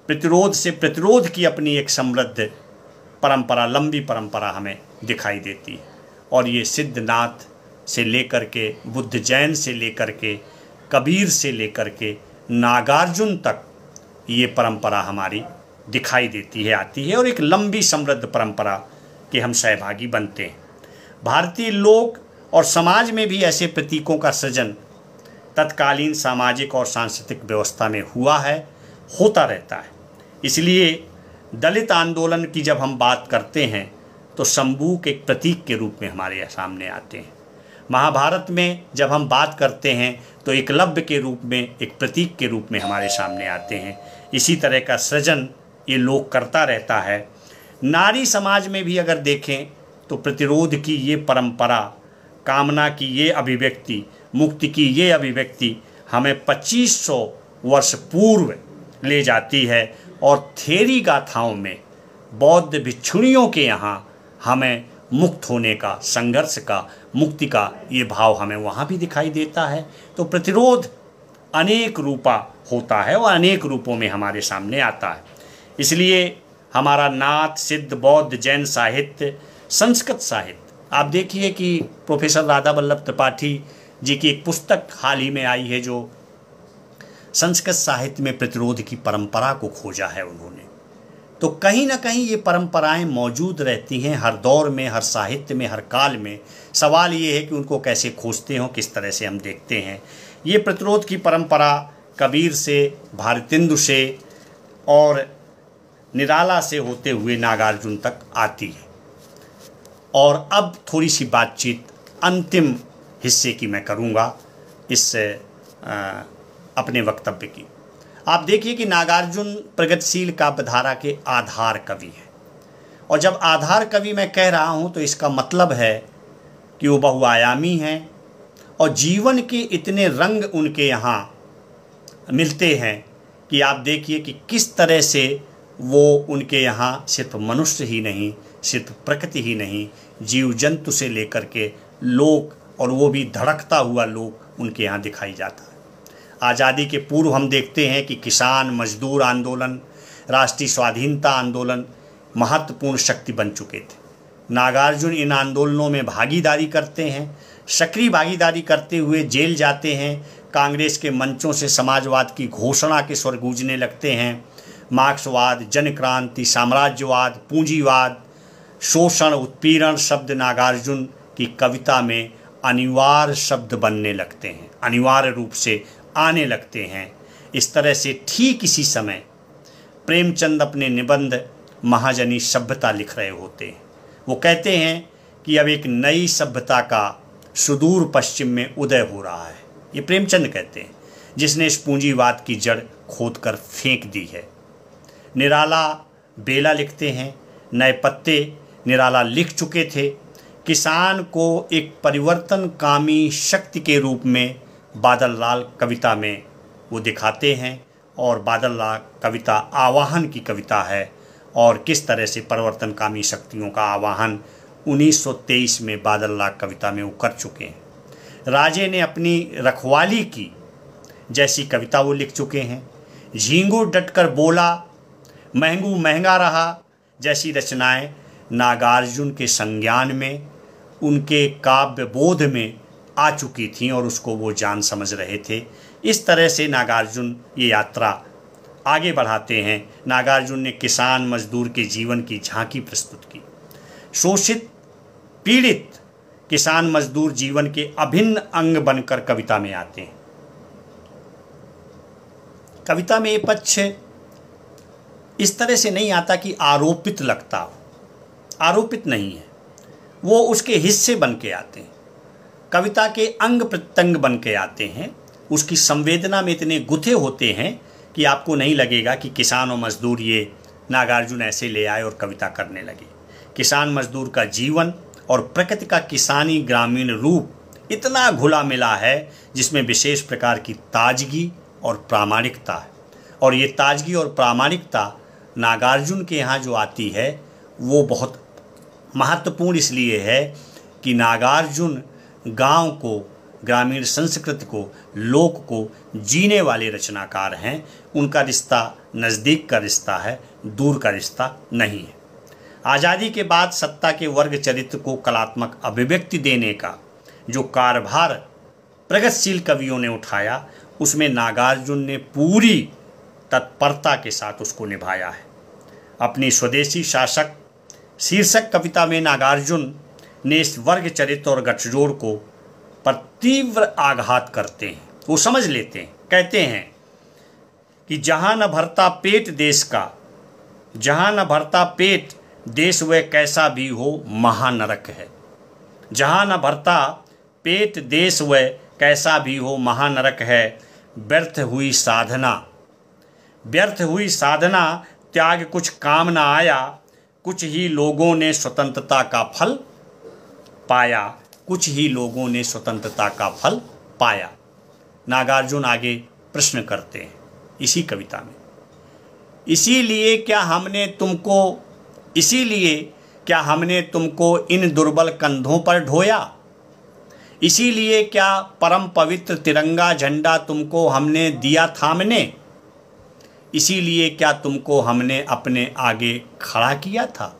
प्रतिरोध से प्रतिरोध की अपनी एक समृद्ध परंपरा, लंबी परंपरा हमें दिखाई देती है। और ये सिद्धनाथ से लेकर के, बुद्ध जैन से लेकर के, कबीर से लेकर के नागार्जुन तक ये परंपरा हमारी दिखाई देती है, आती है, और एक लंबी समृद्ध परंपरा के हम सहभागी बनते हैं। भारतीय लोक और समाज में भी ऐसे प्रतीकों का सृजन तत्कालीन सामाजिक और सांस्कृतिक व्यवस्था में हुआ है, होता रहता है। इसलिए दलित आंदोलन की जब हम बात करते हैं तो शंभूक एक प्रतीक के रूप में हमारे सामने आते हैं। महाभारत में जब हम बात करते हैं तो एकलव्य के रूप में, एक प्रतीक के रूप में हमारे सामने आते हैं। इसी तरह का सृजन ये लोक करता रहता है। नारी समाज में भी अगर देखें तो प्रतिरोध की ये परंपरा, कामना की ये अभिव्यक्ति, मुक्ति की ये अभिव्यक्ति हमें 2500 वर्ष पूर्व ले जाती है। और थेरी गाथाओं में बौद्ध भिक्षुणियों के यहाँ हमें मुक्त होने का, संघर्ष का, मुक्ति का ये भाव हमें वहाँ भी दिखाई देता है। तो प्रतिरोध अनेक रूपा होता है और अनेक रूपों में हमारे सामने आता है। इसलिए हमारा नाथ, सिद्ध, बौद्ध, जैन साहित्य, संस्कृत साहित्य, आप देखिए कि प्रोफेसर राधा वल्लभ त्रिपाठी जी की एक पुस्तक हाल ही में आई है जो संस्कृत साहित्य में प्रतिरोध की परंपरा को खोजा है उन्होंने। तो कहीं ना कहीं ये परंपराएं मौजूद रहती हैं हर दौर में, हर साहित्य में, हर काल में। सवाल ये है कि उनको कैसे खोजते हो, किस तरह से हम देखते हैं। ये प्रतिरोध की परंपरा कबीर से, भारतेंदु से और निराला से होते हुए नागार्जुन तक आती है। और अब थोड़ी सी बातचीत अंतिम हिस्से की मैं करूँगा इस अपने वक्तव्य की। आप देखिए कि नागार्जुन प्रगतिशील काव्यधारा के आधार कवि हैं। और जब आधार कवि मैं कह रहा हूँ तो इसका मतलब है कि वो बहुआयामी हैं और जीवन के इतने रंग उनके यहाँ मिलते हैं कि आप देखिए कि किस तरह से वो उनके यहाँ सिर्फ मनुष्य ही नहीं, सिर्फ प्रकृति ही नहीं, जीव जंतु से लेकर के लोक, और वो भी धड़कता हुआ लोक उनके यहाँ दिखाई जाता है। आज़ादी के पूर्व हम देखते हैं कि किसान मजदूर आंदोलन, राष्ट्रीय स्वाधीनता आंदोलन महत्वपूर्ण शक्ति बन चुके थे। नागार्जुन इन आंदोलनों में भागीदारी करते हैं, सक्रिय भागीदारी करते हुए जेल जाते हैं। कांग्रेस के मंचों से समाजवाद की घोषणा के स्वर गूंजने लगते हैं। मार्क्सवाद, जनक्रांति, साम्राज्यवाद, पूंजीवाद, शोषण, उत्पीड़न शब्द नागार्जुन की कविता में अनिवार्य शब्द बनने लगते हैं, अनिवार्य रूप से आने लगते हैं। इस तरह से ठीक इसी समय प्रेमचंद अपने निबंध महाजनी सभ्यता लिख रहे होते हैं। वो कहते हैं कि अब एक नई सभ्यता का सुदूर पश्चिम में उदय हो रहा है। ये प्रेमचंद कहते हैं, जिसने इस पूंजीवाद की जड़ खोद कर फेंक दी है। निराला बेला लिखते हैं, नए पत्ते निराला लिख चुके थे। किसान को एक परिवर्तनकामी शक्ति के रूप में बादल लाल कविता में वो दिखाते हैं, और बादल लाल कविता आवाहन की कविता है। और किस तरह से परिवर्तनकामी शक्तियों का आवाहन 1923 में बादल लाल कविता में वो कर चुके हैं। राजे ने अपनी रखवाली की जैसी कविता वो लिख चुके हैं। झींगुर डटकर बोला, महंगू महंगा रहा जैसी रचनाएं नागार्जुन के संज्ञान में, उनके काव्य बोध में आ चुकी थीं और उसको वो जान समझ रहे थे। इस तरह से नागार्जुन ये यात्रा आगे बढ़ाते हैं। नागार्जुन ने किसान मजदूर के जीवन की झांकी प्रस्तुत की। शोषित पीड़ित किसान मजदूर जीवन के अभिन्न अंग बनकर कविता में आते हैं। कविता में ये पक्ष इस तरह से नहीं आता कि आरोपित लगता हो, आरोपित नहीं है, वो उसके हिस्से बन के आते हैं, कविता के अंग प्रत्यंग बन के आते हैं। उसकी संवेदना में इतने गुथे होते हैं कि आपको नहीं लगेगा कि किसान और मजदूर ये नागार्जुन ऐसे ले आए और कविता करने लगे। किसान मजदूर का जीवन और प्रकृति का किसानी ग्रामीण रूप इतना घुला मिला है जिसमें विशेष प्रकार की ताजगी और प्रामाणिकता है। और ये ताजगी और प्रामाणिकता नागार्जुन के यहाँ जो आती है वो बहुत महत्वपूर्ण इसलिए है कि नागार्जुन गांव को, ग्रामीण संस्कृति को, लोक को जीने वाले रचनाकार हैं। उनका रिश्ता नज़दीक का रिश्ता है, दूर का रिश्ता नहीं है। आज़ादी के बाद सत्ता के वर्ग चरित्र को कलात्मक अभिव्यक्ति देने का जो कार्यभार प्रगतिशील कवियों ने उठाया, उसमें नागार्जुन ने पूरी तत्परता के साथ उसको निभाया है। अपनी स्वदेशी शासक शीर्षक कविता में नागार्जुन ने इस वर्ग चरित्र और गठजोड़ को पर तीव्र आघात करते हैं। वो समझ लेते हैं, कहते हैं कि जहाँ न भरता पेट देश का, जहाँ न भरता पेट देश वह कैसा भी हो महानरक है। जहाँ न भरता पेट देश वह कैसा भी हो महानरक है। व्यर्थ हुई साधना, व्यर्थ हुई साधना, त्याग कुछ काम न आया। कुछ ही लोगों ने स्वतंत्रता का फल पाया, कुछ ही लोगों ने स्वतंत्रता का फल पाया। नागार्जुन आगे प्रश्न करते हैं इसी कविता में, इसीलिए क्या हमने तुमको इन दुर्बल कंधों पर ढोया। इसीलिए क्या परम पवित्र तिरंगा झंडा तुमको हमने दिया थामने। इसीलिए क्या तुमको हमने अपने आगे खड़ा किया था।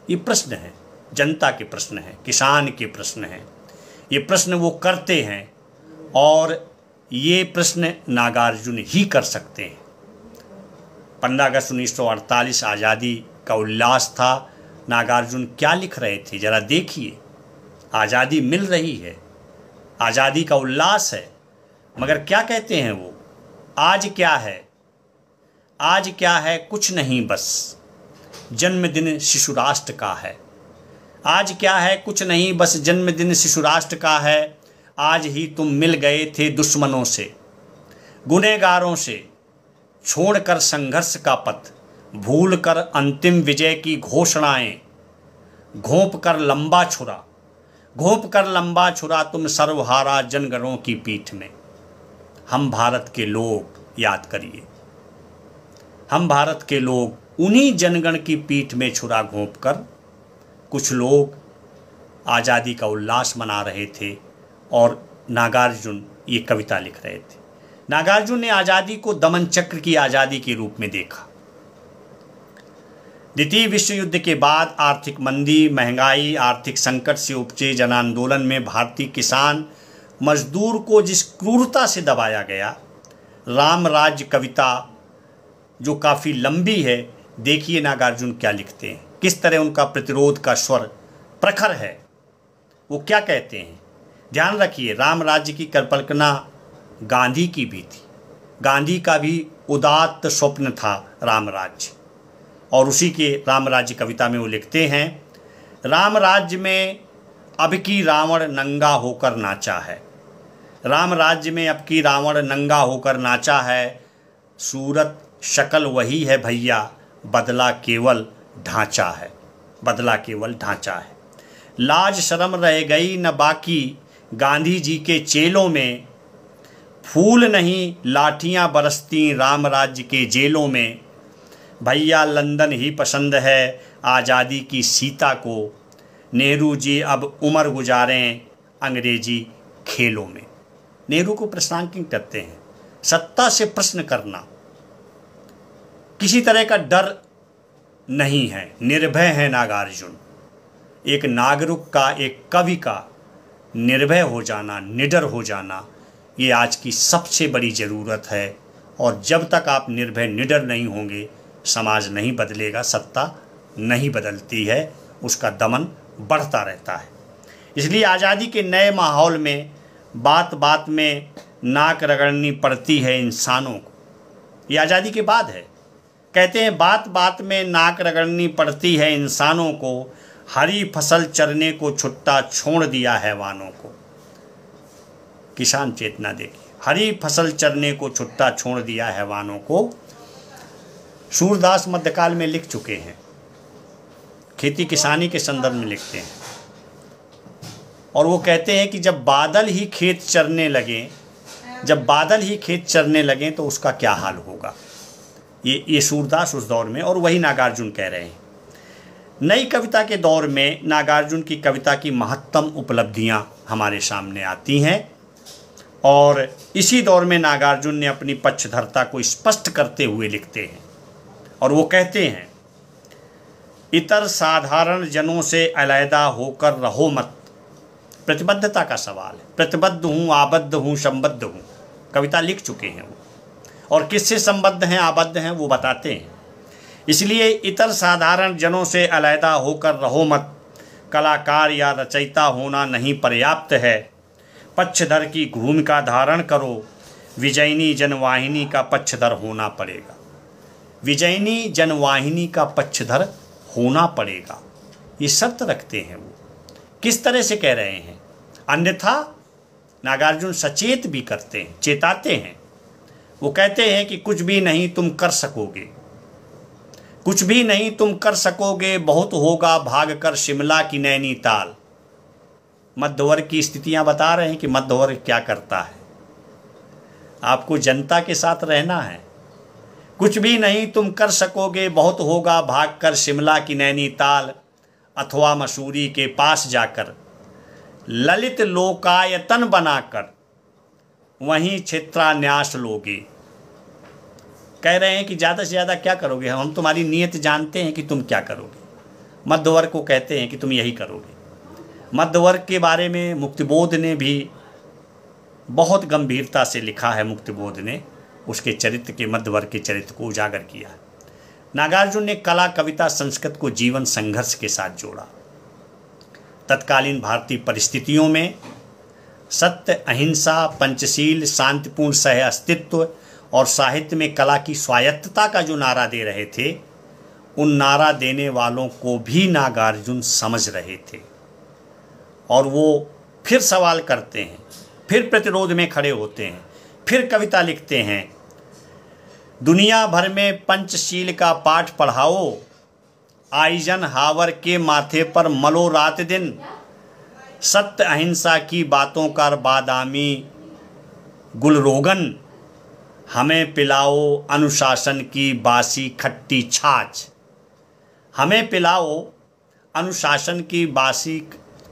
ये प्रश्न है, जनता के प्रश्न है, किसान के प्रश्न है। ये प्रश्न वो करते हैं और ये प्रश्न नागार्जुन ही कर सकते हैं। 15 अगस्त 1948 आज़ादी का उल्लास था। नागार्जुन क्या लिख रहे थे ज़रा देखिए। आज़ादी मिल रही है, आज़ादी का उल्लास है, मगर क्या कहते हैं वो, आज क्या है, आज क्या है, कुछ नहीं बस जन्मदिन शिशु राष्ट्र का है। आज क्या है, कुछ नहीं बस जन्मदिन शिशु राष्ट्र का है। आज ही तुम मिल गए थे दुश्मनों से, गुनहगारों से, छोड़कर संघर्ष का पथ, भूल कर अंतिम विजय की घोषणाएं। घोंप कर लंबा छुरा तुम सर्वहारा जनगणों की पीठ में। हम भारत के लोग याद करिए, हम भारत के लोग उन्हीं जनगण की पीठ में छुरा घोंप कर कुछ लोग आज़ादी का उल्लास मना रहे थे और नागार्जुन ये कविता लिख रहे थे। नागार्जुन ने आज़ादी को दमन चक्र की आज़ादी के रूप में देखा। द्वितीय विश्व युद्ध के बाद आर्थिक मंदी, महंगाई, आर्थिक संकट से उपजे जन आंदोलन में भारतीय किसान मजदूर को जिस क्रूरता से दबाया गया, राम राज्य कविता जो काफ़ी लंबी है, देखिए नागार्जुन क्या लिखते हैं, किस तरह उनका प्रतिरोध का स्वर प्रखर है। वो क्या कहते हैं, ध्यान रखिए। राम राज्य की कल्पना गांधी की भी थी, गांधी का भी उदात्त स्वप्न था राम राज्य, और उसी के राम राज्य कविता में वो लिखते हैं, राम राज्य में अब की रावण नंगा होकर नाचा है। राम राज्य में अब की रावण नंगा होकर नाचा है। सूरत शक्ल वही है भैया, बदला केवल ढांचा है, बदला केवल ढांचा है। लाज शर्म रह गई न बाकी गांधी जी के चेलों में। फूल नहीं लाठियां बरसती राम राज्य के जेलों में। भैया लंदन ही पसंद है आज़ादी की सीता को। नेहरू जी अब उम्र गुजारें अंग्रेजी खेलों में। नेहरू को प्रश्नांकित करते हैं, सत्ता से प्रश्न करना, किसी तरह का डर नहीं है, निर्भय है नागार्जुन। एक नागरिक का, एक कवि का निर्भय हो जाना, निडर हो जाना, ये आज की सबसे बड़ी ज़रूरत है। और जब तक आप निर्भय निडर नहीं होंगे, समाज नहीं बदलेगा, सत्ता नहीं बदलती है, उसका दमन बढ़ता रहता है। इसलिए आज़ादी के नए माहौल में बात बात में नाक रगड़नी पड़ती है इंसानों को। ये आज़ादी के बाद है, कहते हैं बात बात में नाक रगड़नी पड़ती है इंसानों को। हरी फसल चरने को छुट्टा छोड़ दिया हैवानों को। किसान चेतना देखिए। हरी फसल चरने को छुट्टा छोड़ दिया हैवानों को, सूरदास मध्यकाल में लिख चुके हैं। खेती किसानी के संदर्भ में लिखते हैं और वो कहते हैं कि जब बादल ही खेत चरने लगें तो उसका क्या हाल होगा। ये सूरदास उस दौर में, और वही नागार्जुन कह रहे हैं। नई कविता के दौर में नागार्जुन की कविता की महत्तम उपलब्धियां हमारे सामने आती हैं और इसी दौर में नागार्जुन ने अपनी पक्षधरता को स्पष्ट करते हुए लिखते हैं और वो कहते हैं, इतर साधारण जनों से अलहदा होकर रहो मत। प्रतिबद्धता का सवाल है। प्रतिबद्ध हूँ, आबद्ध हूँ, संबद्ध हूँ, कविता लिख चुके हैं वो, और किससे संबद्ध हैं, आबद्ध हैं, वो बताते हैं। इसलिए इतर साधारण जनों से अलहदा होकर रहो मत। कलाकार या रचयिता होना नहीं पर्याप्त है, पक्षधर की भूमिका धारण करो। विजयिनी जनवाहिनी का पक्षधर होना पड़ेगा। विजयिनी जनवाहिनी का पक्षधर होना पड़ेगा, ये शर्त रखते हैं वो। किस तरह से कह रहे हैं? अन्यथा नागार्जुन सचेत भी करते हैं, चेताते हैं। वो कहते हैं कि कुछ भी नहीं तुम कर सकोगे, कुछ भी नहीं तुम कर सकोगे, बहुत होगा भाग कर शिमला की नैनीताल। मध्यवर्ग की स्थितियां बता रहे हैं कि मध्यवर्ग क्या करता है। आपको जनता के साथ रहना है। कुछ भी नहीं तुम कर सकोगे, बहुत होगा भाग कर शिमला की नैनीताल, अथवा मसूरी के पास जाकर ललित लोकायतन बनाकर वहीं क्षेत्रान्यास लोगे। कह रहे हैं कि ज़्यादा से ज़्यादा क्या करोगे, हम तुम्हारी नीयत जानते हैं कि तुम क्या करोगे। मध्यवर्ग को कहते हैं कि तुम यही करोगे। मध्यवर्ग के बारे में मुक्तिबोध ने भी बहुत गंभीरता से लिखा है। मुक्तिबोध ने उसके चरित्र के, मध्यवर्ग के चरित्र को उजागर किया। नागार्जुन ने कला, कविता, संस्कृत को जीवन संघर्ष के साथ जोड़ा। तत्कालीन भारतीय परिस्थितियों में सत्य, अहिंसा, पंचशील, शांतिपूर्ण सह अस्तित्व और साहित्य में कला की स्वायत्तता का जो नारा दे रहे थे, उन नारा देने वालों को भी नागार्जुन समझ रहे थे और वो फिर सवाल करते हैं, फिर प्रतिरोध में खड़े होते हैं, फिर कविता लिखते हैं। दुनिया भर में पंचशील का पाठ पढ़ाओ, आइजनहावर के माथे पर मलो रात दिन। सत्य अहिंसा की बातों का बादामी गुलरोगन, हमें पिलाओ अनुशासन की बासी खट्टी छाछ। हमें पिलाओ अनुशासन की बासी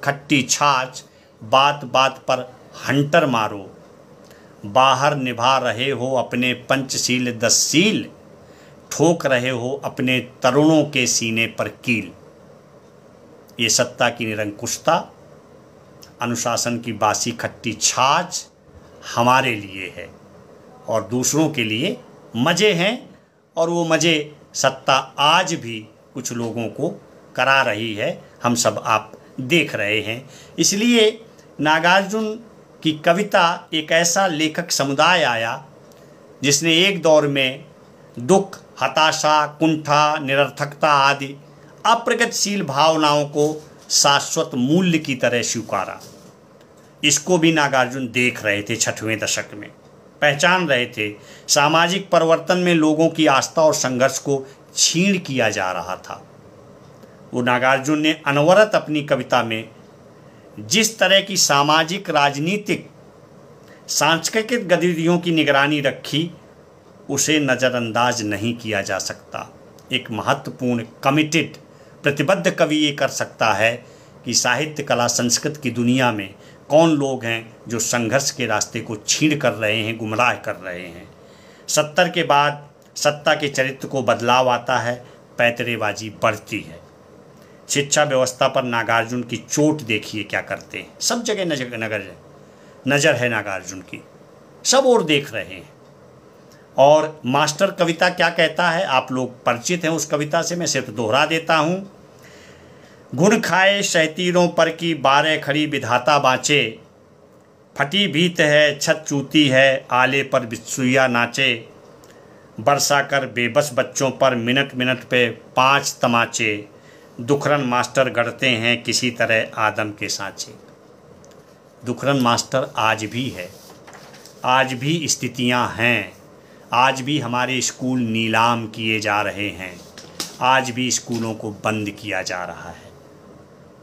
खट्टी छाछ, बात बात पर हंटर मारो। बाहर निभा रहे हो अपने पंचशील 10 शील, ठोक रहे हो अपने तरुणों के सीने पर कील। ये सत्ता की निरंकुशता, अनुशासन की बासी खट्टी छाछ हमारे लिए है और दूसरों के लिए मज़े हैं, और वो मज़े सत्ता आज भी कुछ लोगों को करा रही है। हम सब आप देख रहे हैं। इसलिए नागार्जुन की कविता एक ऐसा लेखक समुदाय आया जिसने एक दौर में दुख, हताशा, कुंठा, निरर्थकता आदि अप्रगतिशील भावनाओं को शाश्वत मूल्य की तरह स्वीकारा। इसको भी नागार्जुन देख रहे थे। 6वें दशक में पहचान रहे थे। सामाजिक परिवर्तन में लोगों की आस्था और संघर्ष को छीण किया जा रहा था। वो नागार्जुन ने अनवरत अपनी कविता में जिस तरह की सामाजिक, राजनीतिक, सांस्कृतिक गतिविधियों की निगरानी रखी, उसे नज़रअंदाज नहीं किया जा सकता। एक महत्वपूर्ण, कमिटेड, प्रतिबद्ध कवि ये कर सकता है कि साहित्य, कला, संस्कृत की दुनिया में कौन लोग हैं जो संघर्ष के रास्ते को छीण कर रहे हैं, गुमराह कर रहे हैं। 70 के बाद सत्ता के चरित्र को बदलाव आता है, पैतरेबाजी बढ़ती है। शिक्षा व्यवस्था पर नागार्जुन की चोट देखिए क्या करते हैं। सब जगह नज़र है नागार्जुन की, सब और देख रहे हैं। और मास्टर कविता क्या कहता है, आप लोग परिचित हैं उस कविता से, मैं सिर्फ दोहरा देता हूँ। गुण खाए शहतीरों पर की 12 खड़ी विधाता बाँचे, फटी भीत है छत चूती है आले पर बिच्छुइया नाचे, बरसा कर बेबस बच्चों पर मिनट मिनट पे 5 तमाचे, दुखरन मास्टर गढ़ते हैं किसी तरह आदम के सांचे। दुखरन मास्टर आज भी है। आज भी स्थितियां हैं, आज भी हमारे स्कूल नीलाम किए जा रहे हैं, आज भी स्कूलों को बंद किया जा रहा है।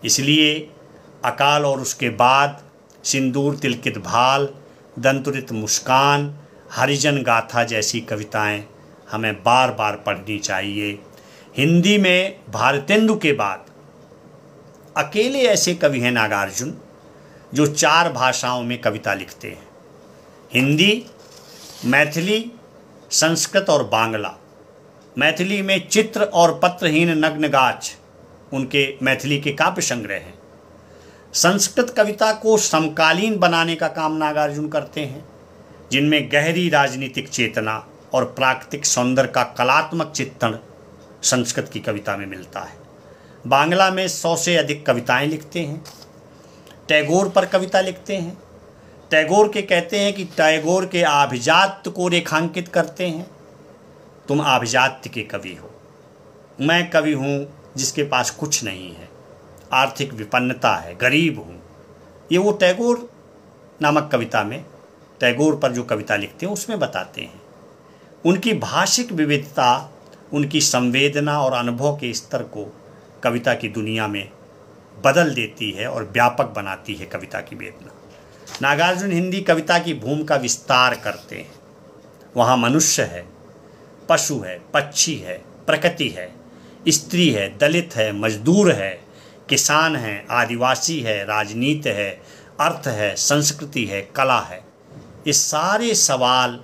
इसलिए अकाल और उसके बाद, सिंदूर तिलकित भाल, दंतुरित मुस्कान, हरिजन गाथा जैसी कविताएं हमें बार बार पढ़नी चाहिए। हिंदी में भारतेंदु के बाद अकेले ऐसे कवि हैं नागार्जुन जो 4 भाषाओं में कविता लिखते हैं, हिंदी, मैथिली, संस्कृत और बांग्ला। मैथिली में चित्र और पत्रहीन नग्न गाछ उनके मैथिली के काव्य संग्रह हैं। संस्कृत कविता को समकालीन बनाने का काम नागार्जुन करते हैं, जिनमें गहरी राजनीतिक चेतना और प्राकृतिक सौंदर्य का कलात्मक चित्रण संस्कृत की कविता में मिलता है। बांग्ला में 100 से अधिक कविताएं लिखते हैं। टैगोर पर कविता लिखते हैं। टैगोर के कहते हैं कि टैगोर के आभिजात्य को रेखांकित करते हैं। तुम आभिजात्य के कवि हो, मैं कवि हूँ जिसके पास कुछ नहीं है, आर्थिक विपन्नता है, गरीब हूँ। ये वो टैगोर नामक कविता में टैगोर पर जो कविता लिखते हैं उसमें बताते हैं। उनकी भाषिक विविधता, उनकी संवेदना और अनुभव के स्तर को कविता की दुनिया में बदल देती है और व्यापक बनाती है कविता की वेदना। नागार्जुन हिंदी कविता की भूमि का विस्तार करते हैं। वहाँ मनुष्य है, पशु है, पक्षी है, प्रकृति है, स्त्री है, दलित है, मजदूर है, किसान है, आदिवासी है, राजनीति है, अर्थ है, संस्कृति है, कला है। ये सारे सवाल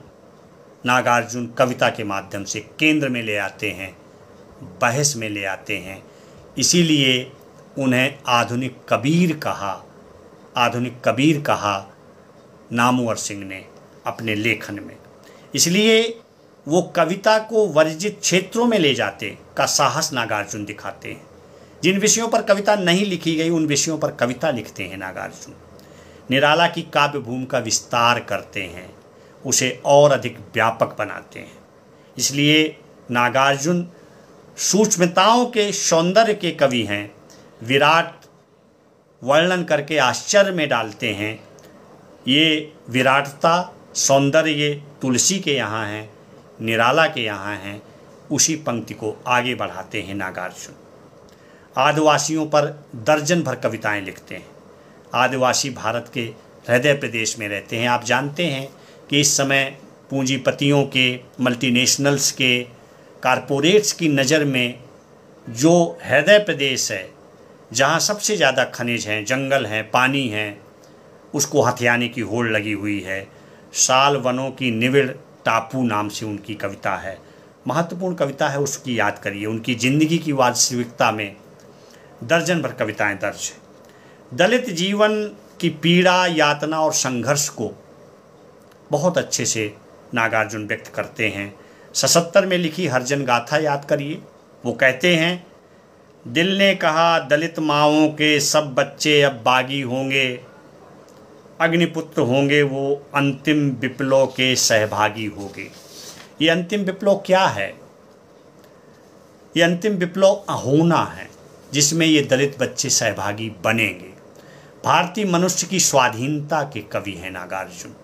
नागार्जुन कविता के माध्यम से केंद्र में ले आते हैं, बहस में ले आते हैं। इसीलिए उन्हें आधुनिक कबीर कहा नामवर सिंह ने अपने लेखन में। इसलिए वो कविता को वर्जित क्षेत्रों में ले जाते का साहस नागार्जुन दिखाते हैं। जिन विषयों पर कविता नहीं लिखी गई उन विषयों पर कविता लिखते हैं नागार्जुन। निराला की काव्य भूमि का विस्तार करते हैं, उसे और अधिक व्यापक बनाते हैं। इसलिए नागार्जुन सूक्ष्मताओं के सौंदर्य के कवि हैं। विराट वर्णन करके आश्चर्य में डालते हैं। ये विराटता, सौंदर्य तुलसी के यहाँ है, निराला के यहाँ है। उसी पंक्ति को आगे बढ़ाते हैं नागार्जुन। आदिवासियों पर दर्जन भर कविताएं लिखते हैं। आदिवासी भारत के हृदय प्रदेश में रहते हैं। आप जानते हैं कि इस समय पूंजीपतियों के, मल्टीनेशनल्स के, कारपोरेट्स की नज़र में जो हृदय प्रदेश है, जहाँ सबसे ज़्यादा खनिज हैं, जंगल हैं, पानी हैं, उसको हथियाने की होड़ लगी हुई है। साल वनों की निविड़ टापू नाम से उनकी कविता है। महत्वपूर्ण कविता है, उसकी याद करिए। उनकी ज़िंदगी की वास्तविकता में दर्जन भर कविताएं दर्ज हैं। दलित जीवन की पीड़ा, यातना और संघर्ष को बहुत अच्छे से नागार्जुन व्यक्त करते हैं। 77 में लिखी हरिजन गाथा याद करिए। वो कहते हैं, दिल ने कहा दलित माँओं के सब बच्चे अब बागी होंगे, अग्निपुत्र होंगे वो, अंतिम विप्लव के सहभागी होंगे। ये अंतिम विप्लव क्या है? ये अंतिम विप्लव होना है जिसमें ये दलित बच्चे सहभागी बनेंगे। भारतीय मनुष्य की स्वाधीनता के कवि हैं नागार्जुन,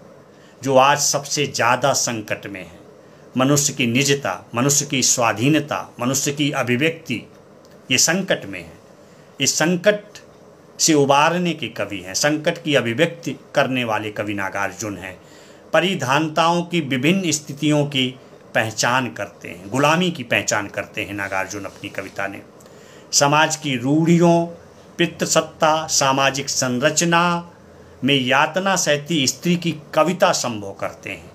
जो आज सबसे ज़्यादा संकट में है। मनुष्य की निजता, मनुष्य की स्वाधीनता, मनुष्य की अभिव्यक्ति, ये संकट में है। इस संकट से उबारने के कवि हैं, संकट की अभिव्यक्ति करने वाले कवि नागार्जुन हैं। परिधानताओं की विभिन्न स्थितियों की पहचान करते हैं, गुलामी की पहचान करते हैं नागार्जुन अपनी कविता ने। समाज की रूढ़ियों, पितृसत्ता, सामाजिक संरचना में यातना सहती स्त्री की कविता संभव करते हैं।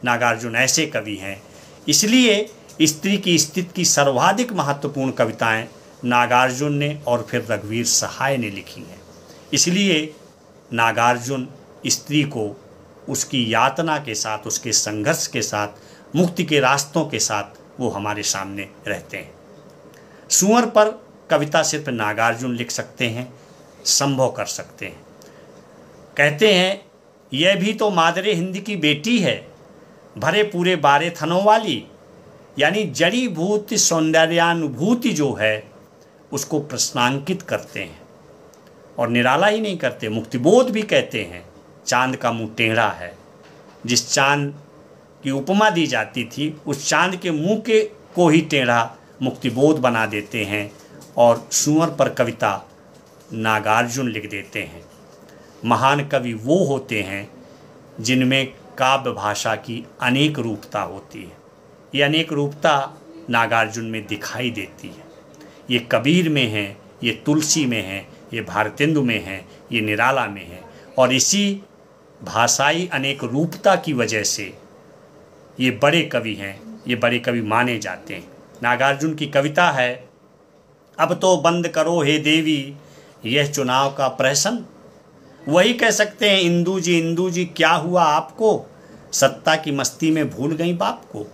नागार्जुन ऐसे कवि हैं। इसलिए स्त्री की स्थिति की सर्वाधिक महत्वपूर्ण कविताएं नागार्जुन ने और फिर रघुवीर सहाय ने लिखी हैं। इसलिए नागार्जुन स्त्री को उसकी यातना के साथ, उसके संघर्ष के साथ, मुक्ति के रास्तों के साथ वो हमारे सामने रहते हैं। सुअर पर कविता सिर्फ नागार्जुन लिख सकते हैं, संभव कर सकते हैं। कहते हैं, यह भी तो मादरे हिंद की बेटी है, भरे पूरे बारे थनों वाली। यानी जड़ी भूत सौंदर्यानुभूति जो है उसको प्रश्नांकित करते हैं। और निराला ही नहीं करते, मुक्तिबोध भी कहते हैं, चांद का मुंह टेढ़ा है, जिस चांद की उपमा दी जाती थी, उस चांद के मुंह के को ही टेढ़ा मुक्तिबोध बना देते हैं और सुअर पर कविता नागार्जुन लिख देते हैं। महान कवि वो होते हैं जिनमें काव्य भाषा की अनेक रूपता होती है। ये अनेक रूपता नागार्जुन में दिखाई देती है। ये कबीर में है, ये तुलसी में है, ये भारतेंदु में है, ये निराला में है। और इसी भाषाई अनेक रूपता की वजह से ये बड़े कवि हैं, ये बड़े कवि माने जाते हैं। नागार्जुन की कविता है, अब तो बंद करो हे देवी यह चुनाव का प्रहसन। वही कह सकते हैं, इंदू जी क्या हुआ आपको, सत्ता की मस्ती में भूल गई बाप को।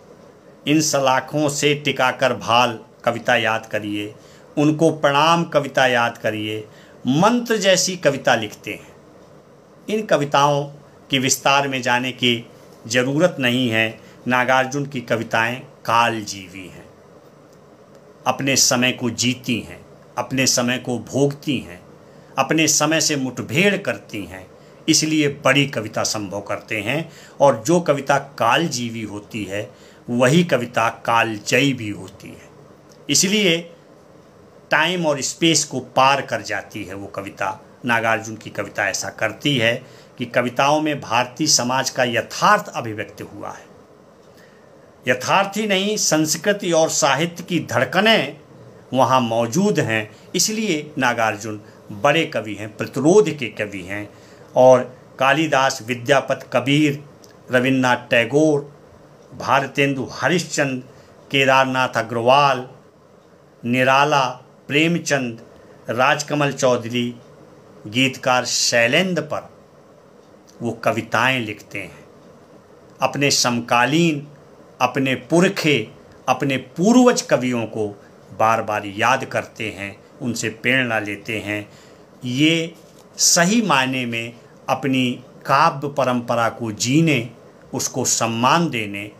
इन सलाखों से टिकाकर भाल कविता याद करिए, उनको प्रणाम कविता याद करिए, मंत्र जैसी कविता लिखते हैं। इन कविताओं की विस्तार में जाने की ज़रूरत नहीं है। नागार्जुन की कविताएं कालजीवी हैं, अपने समय को जीती हैं, अपने समय को भोगती हैं, अपने समय से मुठभेड़ करती हैं, इसलिए बड़ी कविता संभव करते हैं। और जो कविता कालजीवी होती है वही कविता कालजयी भी होती है। इसलिए टाइम और स्पेस को पार कर जाती है वो कविता। नागार्जुन की कविता ऐसा करती है कि कविताओं में भारतीय समाज का यथार्थ अभिव्यक्त हुआ है। यथार्थ ही नहीं, संस्कृति और साहित्य की धड़कनें वहाँ मौजूद हैं। इसलिए नागार्जुन बड़े कवि हैं, प्रतिरोध के कवि हैं। और कालिदास, विद्यापति, कबीर, रविन्द्रनाथ टैगोर, भारतेंदु हरिश्चंद्र, केदारनाथ अग्रवाल, निराला, प्रेमचंद, राजकमल चौधरी, गीतकार शैलेंद्र पर वो कविताएं लिखते हैं। अपने समकालीन, अपने पुरखे, अपने पूर्वज कवियों को बार बार याद करते हैं, उनसे प्रेरणा लेते हैं। ये सही मायने में अपनी काव्य परंपरा को जीने, उसको सम्मान देने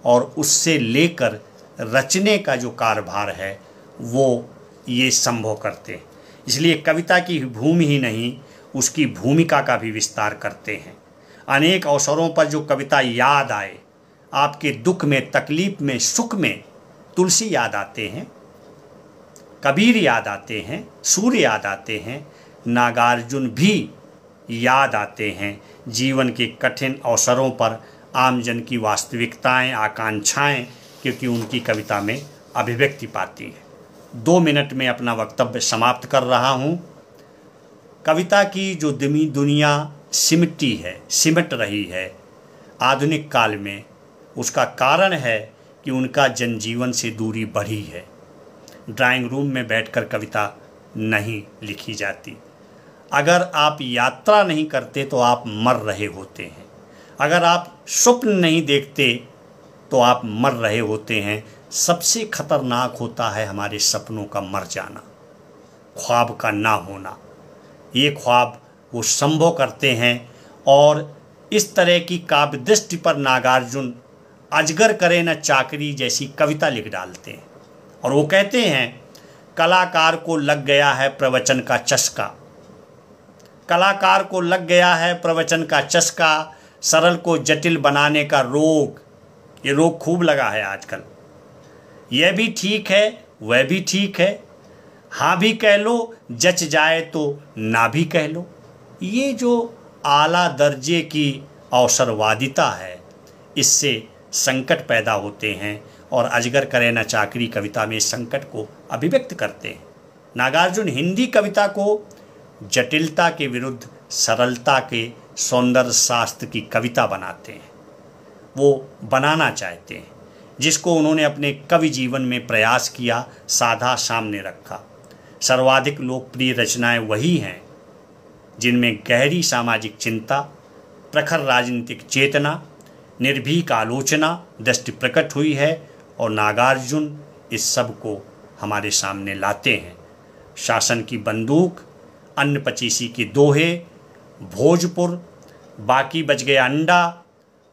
और उससे लेकर रचने का जो कार्यभार है वो ये संभव करते हैं। इसलिए कविता की भूमि ही नहीं, उसकी भूमिका का भी विस्तार करते हैं। अनेक अवसरों पर जो कविता याद आए, आपके दुख में, तकलीफ में, सुख में, तुलसी याद आते हैं, कबीर याद आते हैं, सूर्य याद आते हैं, नागार्जुन भी याद आते हैं। जीवन के कठिन अवसरों पर आमजन की वास्तविकताएं, आकांक्षाएं, क्योंकि उनकी कविता में अभिव्यक्ति पाती है। 2 मिनट में अपना वक्तव्य समाप्त कर रहा हूँ। कविता की जो दुनिया सिमट रही है आधुनिक काल में, उसका कारण है कि उनका जनजीवन से दूरी बढ़ी है। ड्राइंग रूम में बैठकर कविता नहीं लिखी जाती। अगर आप यात्रा नहीं करते तो आप मर रहे होते हैं। अगर आप स्वप्न नहीं देखते तो आप मर रहे होते हैं। सबसे खतरनाक होता है हमारे सपनों का मर जाना, ख्वाब का ना होना। ये ख्वाब वो संभव करते हैं। और इस तरह की काव्य दृष्टि पर नागार्जुन अजगर करे न चाकरी जैसी कविता लिख डालते हैं। और वो कहते हैं, कलाकार को लग गया है प्रवचन का चस्का, कलाकार को लग गया है प्रवचन का चस्का, सरल को जटिल बनाने का रोग। ये रोग खूब लगा है आजकल। यह भी ठीक है, वह भी ठीक है, हाँ भी कह लो, जच जाए तो ना भी कह लो। ये जो आला दर्जे की अवसरवादिता है, इससे संकट पैदा होते हैं। और अजगर करे न चाकरी कविता में संकट को अभिव्यक्त करते हैं। नागार्जुन हिंदी कविता को जटिलता के विरुद्ध सरलता के सौंदर्य शास्त्र की कविता बनाते हैं। वो बनाना चाहते हैं, जिसको उन्होंने अपने कवि जीवन में प्रयास किया, साधा सामने रखा। सर्वाधिक लोकप्रिय रचनाएं वही हैं जिनमें गहरी सामाजिक चिंता, प्रखर राजनीतिक चेतना, निर्भीक आलोचना दृष्टि प्रकट हुई है। और नागार्जुन इस सब को हमारे सामने लाते हैं। शासन की बंदूक, अन्न पचीसी के दोहे, भोजपुर, बाकी बच गया अंडा,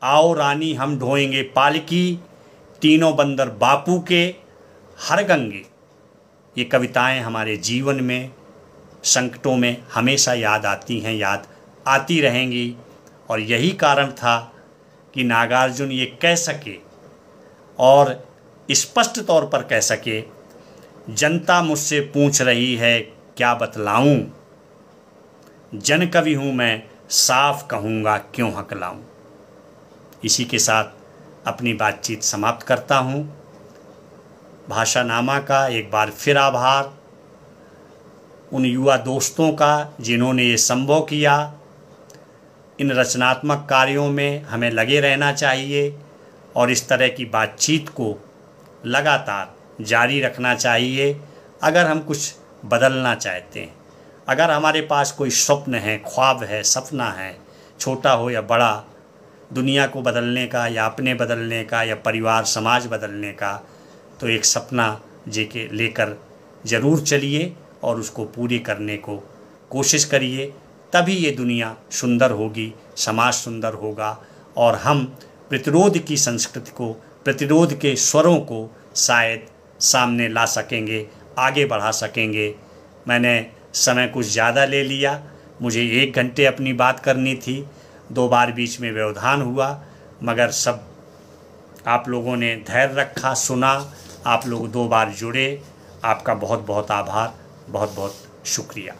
आओ रानी हम ढोएंगे पालकी, तीनों बंदर बापू के, हर गंगे। ये कविताएं हमारे जीवन में संकटों में हमेशा याद आती हैं, याद आती रहेंगी। और यही कारण था कि नागार्जुन ये कह सके और स्पष्ट तौर पर कह सके, जनता मुझसे पूछ रही है क्या बतलाऊं, जन कवि हूँ मैं साफ कहूँगा क्यों हकलाऊं। इसी के साथ अपनी बातचीत समाप्त करता हूँ। भाषानामा का एक बार फिर आभार उन युवा दोस्तों का जिन्होंने ये संभव किया। इन रचनात्मक कार्यों में हमें लगे रहना चाहिए और इस तरह की बातचीत को लगातार जारी रखना चाहिए। अगर हम कुछ बदलना चाहते हैं, अगर हमारे पास कोई स्वप्न है, ख्वाब है, सपना है, छोटा हो या बड़ा, दुनिया को बदलने का या अपने बदलने का या परिवार समाज बदलने का, तो एक सपना जेके लेकर ज़रूर चलिए और उसको पूरे करने को कोशिश करिए। तभी ये दुनिया सुंदर होगी, समाज सुंदर होगा और हम प्रतिरोध की संस्कृति को, प्रतिरोध के स्वरों को शायद सामने ला सकेंगे, आगे बढ़ा सकेंगे। मैंने समय कुछ ज़्यादा ले लिया, मुझे 1 घंटे अपनी बात करनी थी, 2 बार बीच में व्यवधान हुआ, मगर सब आप लोगों ने धैर्य रखा, सुना, आप लोग 2 बार जुड़े। आपका बहुत बहुत आभार, बहुत बहुत शुक्रिया।